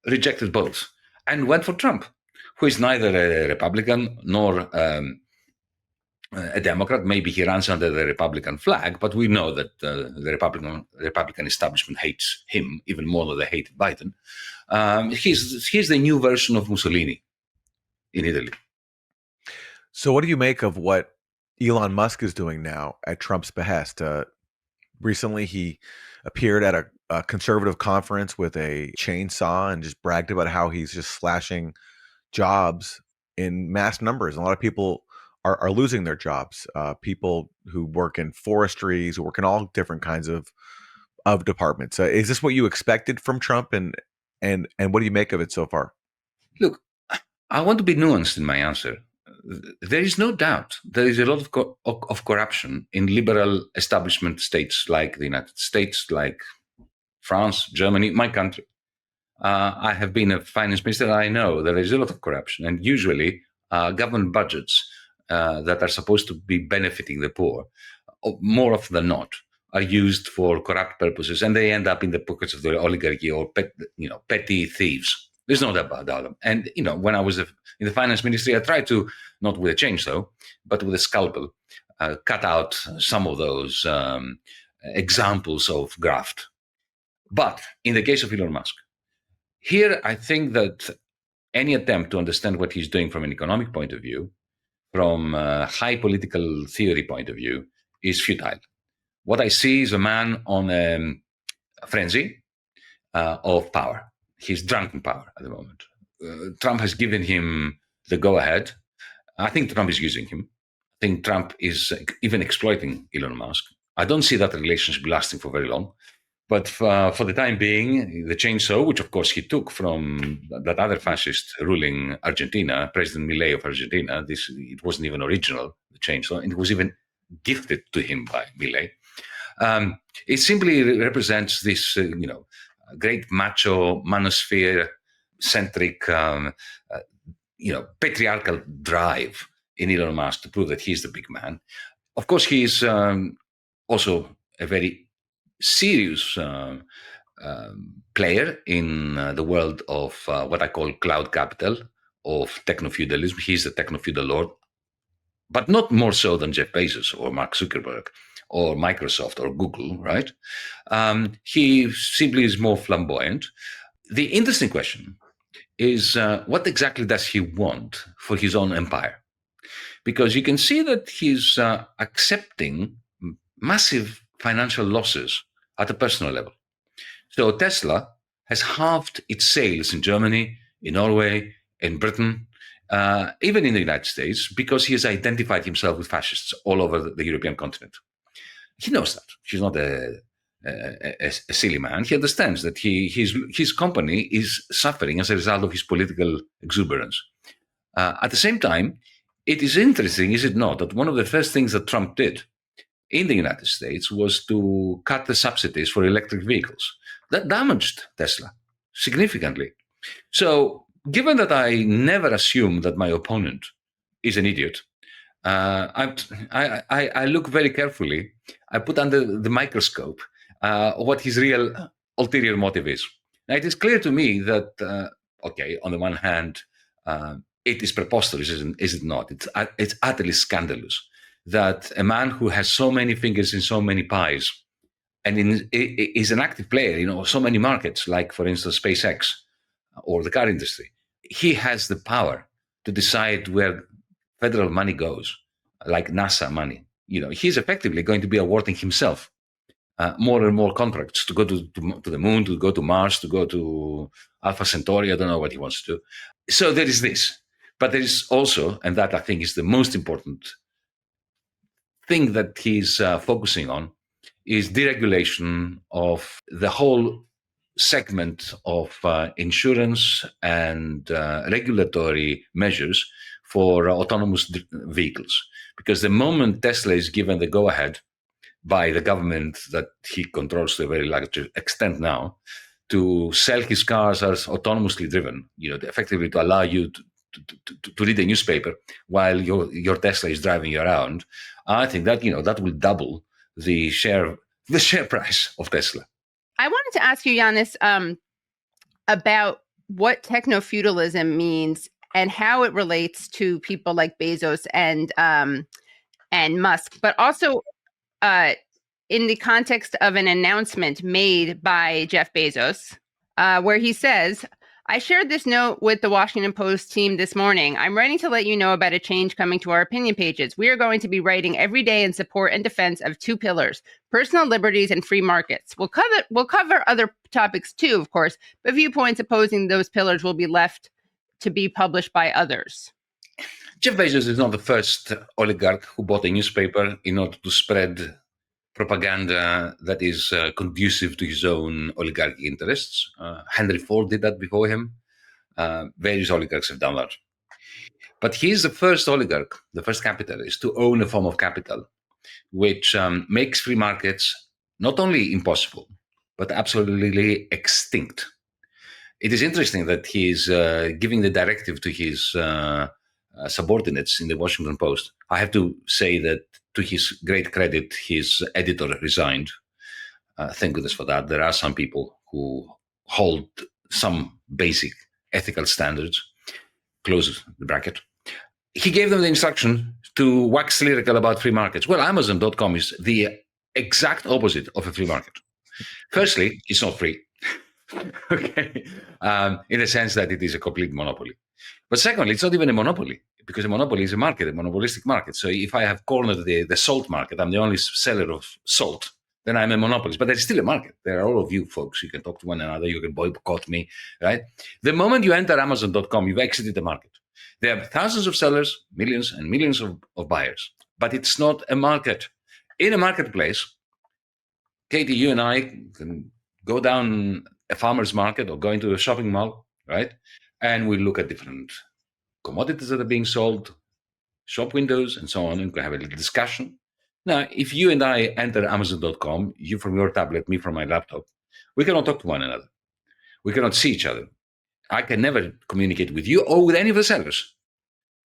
rejected both and went for Trump, who is neither a Republican nor a Democrat. Maybe he runs under the Republican flag, but we know that the Republican establishment hates him even more than they hate Biden. He's the new version of Mussolini in Italy. So what do you make of what Elon Musk is doing now at Trump's behest? Recently, he appeared at a conservative conference with a chainsaw and just bragged about how he's just slashing jobs in mass numbers. And a lot of people are losing their jobs. People who work in forestries, who work in all different kinds of departments. Is this what you expected from Trump? And what do you make of it so far? Look, I want to be nuanced in my answer. There is no doubt there is a lot of corruption in liberal establishment states like the United States, like France, Germany, my country. I have been a finance minister. I know there is a lot of corruption, and usually government budgets that are supposed to be benefiting the poor, more often than not, are used for corrupt purposes, and they end up in the pockets of the oligarchy or petty thieves. There's no doubt about that. And when I was in the finance ministry, I tried to, not with a chainsaw, but with a scalpel, cut out some of those examples of graft. But in the case of Elon Musk, here I think that any attempt to understand what he's doing from an economic point of view, from a high political theory point of view, is futile. What I see is a man on a frenzy of power. He's drunk in power at the moment. Trump has given him the go-ahead. I think Trump is using him. I think Trump is even exploiting Elon Musk. I don't see that relationship lasting for very long. But for the time being, the chainsaw, which of course he took from that other fascist ruling Argentina, President Milei of Argentina, it wasn't even original, the chainsaw, and it was even gifted to him by Milei. It simply represents this, great macho manosphere-centric, patriarchal drive in Elon Musk to prove that he's the big man. Of course, he's also a very serious player in the world of what I call cloud capital, of technofeudalism. He's the technofeudal lord, but not more so than Jeff Bezos or Mark Zuckerberg or Microsoft or Google, right? He simply is more flamboyant. The interesting question is what exactly does he want for his own empire? Because you can see that he's accepting massive financial losses at a personal level. So Tesla has halved its sales in Germany, in Norway, in Britain, even in the United States, because he has identified himself with fascists all over the European continent. He knows that. He's not a silly man. He understands that his company is suffering as a result of his political exuberance. At the same time, it is interesting, is it not, that one of the first things that Trump did in the United States was to cut the subsidies for electric vehicles. That damaged Tesla significantly. So, given that I never assume that my opponent is an idiot, I look very carefully. I put under the microscope what his real ulterior motive is. Now, it is clear to me that, on the one hand, it is preposterous, is it not? It's utterly scandalous that a man who has so many fingers in so many pies and is an active player, so many markets, like, for instance, SpaceX or the car industry, he has the power to decide where federal money goes, like NASA money. He's effectively going to be awarding himself more and more contracts to go to the moon, to go to Mars, to go to Alpha Centauri. I don't know what he wants to do. So there is this. But there is also, and that I think is the most important thing that he's focusing on, is deregulation of the whole segment of insurance and regulatory measures for autonomous vehicles. Because the moment Tesla is given the go-ahead by the government that he controls to a very large extent now, to sell his cars as autonomously driven, effectively to allow you to read a newspaper while your Tesla is driving you around, I think that that will double the share price of Tesla. I wanted to ask you, Yanis, about what technofeudalism means and how it relates to people like Bezos and Musk, but also in the context of an announcement made by Jeff Bezos, where he says, "I shared this note with the Washington Post team this morning. I'm writing to let you know about a change coming to our opinion pages. We are going to be writing every day in support and defense of two pillars, personal liberties and free markets. We'll cover other topics too, of course, but viewpoints opposing those pillars will be left to be published by others." Jeff Bezos is not the first oligarch who bought a newspaper in order to spread propaganda that is conducive to his own oligarchic interests. Henry Ford did that before him. Various oligarchs have done that. But he's the first oligarch, the first capitalist, to own a form of capital which makes free markets not only impossible, but absolutely extinct. It is interesting that he's giving the directive to his subordinates in the Washington Post. I have to say that, to his great credit, his editor resigned. Thank goodness for that. There are some people who hold some basic ethical standards. Close the bracket. He gave them the instruction to wax lyrical about free markets. Well, Amazon.com is the exact opposite of a free market. Firstly, it's not free. Okay, in the sense that it is a complete monopoly. But secondly, it's not even a monopoly, because a monopoly is a market, a monopolistic market. So if I have cornered the salt market, I'm the only seller of salt, then I'm a monopolist. But there's still a market. There are all of you folks. You can talk to one another. You can boycott me, right? The moment you enter Amazon.com, you've exited the market. There are thousands of sellers, millions and millions of buyers. But it's not a market. In a marketplace, Katie, you and I can go down a farmer's market or go into a shopping mall, right? And we look at different commodities that are being sold, shop windows, and so on, and we can have a little discussion. Now, if you and I enter Amazon.com, you from your tablet, me from my laptop, we cannot talk to one another. We cannot see each other. I can never communicate with you or with any of the sellers.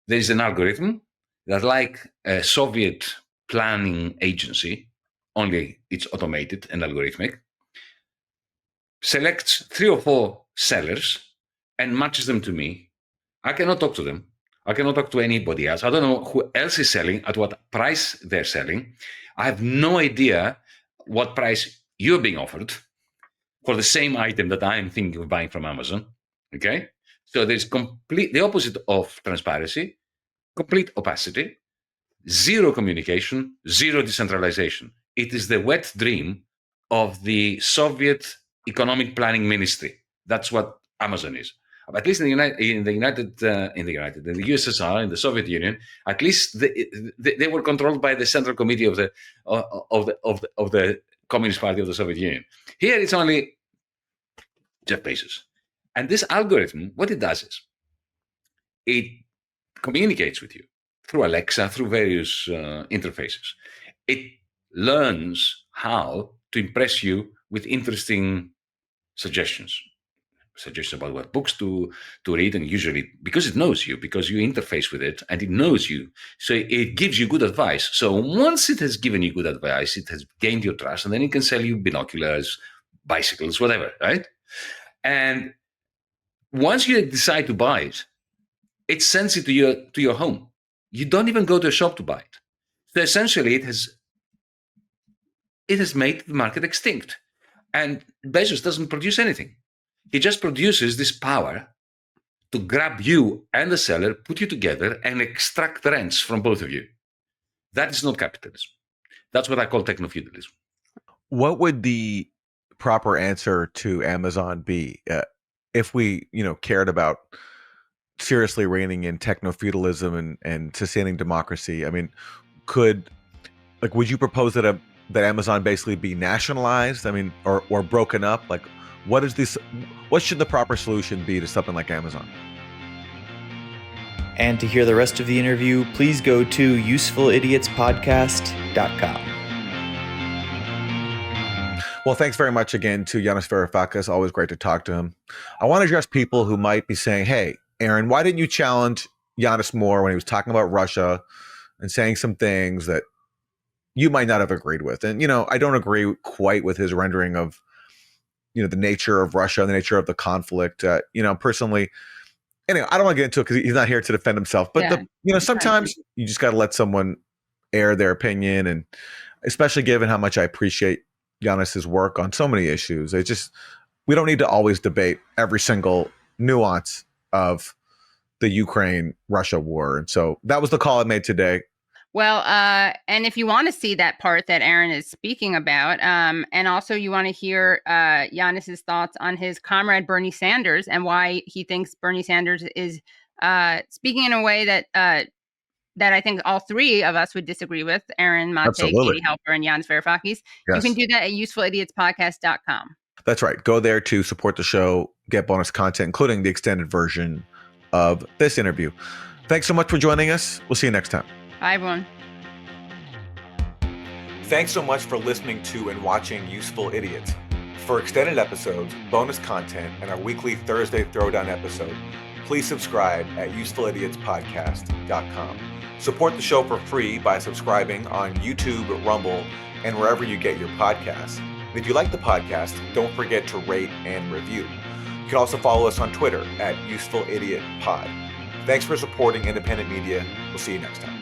There is an algorithm that, like a Soviet planning agency, only it's automated and algorithmic, selects 3 or 4 sellers and matches them to me. I cannot talk to them. I cannot talk to anybody else. I don't know who else is selling, at what price they're selling. I have no idea what price you're being offered for the same item that I'm thinking of buying from Amazon. Okay? So there's the opposite of transparency, complete opacity, zero communication, zero decentralization. It is the wet dream of the Soviet economic planning ministry. That's what Amazon is. At least in the USSR, in the Soviet Union, at least they were controlled by the Central Committee of the Communist Party of the Soviet Union. Here, it's only Jeff Bezos, and this algorithm, what it does is, it communicates with you through Alexa, through various interfaces. It learns how to impress you with interesting suggestions about what books to read, and usually because it knows you, because you interface with it and it knows you, so it gives you good advice. So once it has given you good advice, it has gained your trust, and then it can sell you binoculars, bicycles, whatever, right? And once you decide to buy it, it sends it to your home. You don't even go to a shop to buy it. So essentially, it has made the market extinct. And Bezos doesn't produce anything. He just produces this power to grab you and the seller, put you together, and extract rents from both of you. That is not capitalism. That's what I call technofeudalism. What would the proper answer to Amazon be if we, cared about seriously reining in technofeudalism and sustaining democracy? I mean, would you propose that Amazon basically be nationalized? I mean, or broken up? Like, what should the proper solution be to something like Amazon? And to hear the rest of the interview, please go to usefulidiotspodcast.com. Well, thanks very much again to Yanis Varoufakis. Always great to talk to him. I want to address people who might be saying, hey, Aaron, why didn't you challenge Yanis more when he was talking about Russia and saying some things that you might not have agreed with? And, I don't agree quite with his rendering of, the nature of Russia, the nature of the conflict. Personally, anyway, I don't want to get into it because he's not here to defend himself. But, sometimes you just got to let someone air their opinion. And especially given how much I appreciate Yanis's work on so many issues, we don't need to always debate every single nuance of the Ukraine-Russia war. And so that was the call I made today. Well, and if you want to see that part that Aaron is speaking about, and also you want to hear Yanis's thoughts on his comrade Bernie Sanders and why he thinks Bernie Sanders is speaking in a way that I think all three of us would disagree with, Aaron, Mate, Absolutely. Katie Halper, and Yanis Varoufakis. Yes. You can do that at usefulidiotspodcast.com. That's right. Go there to support the show, get bonus content, including the extended version of this interview. Thanks so much for joining us. We'll see you next time. Bye, everyone. Thanks so much for listening to and watching Useful Idiots. For extended episodes, bonus content, and our weekly Thursday Throwdown episode, please subscribe at usefulidiotspodcast.com. Support the show for free by subscribing on YouTube, Rumble, and wherever you get your podcasts. And if you like the podcast, don't forget to rate and review. You can also follow us on Twitter at UsefulIdiotPod. Thanks for supporting independent media. We'll see you next time.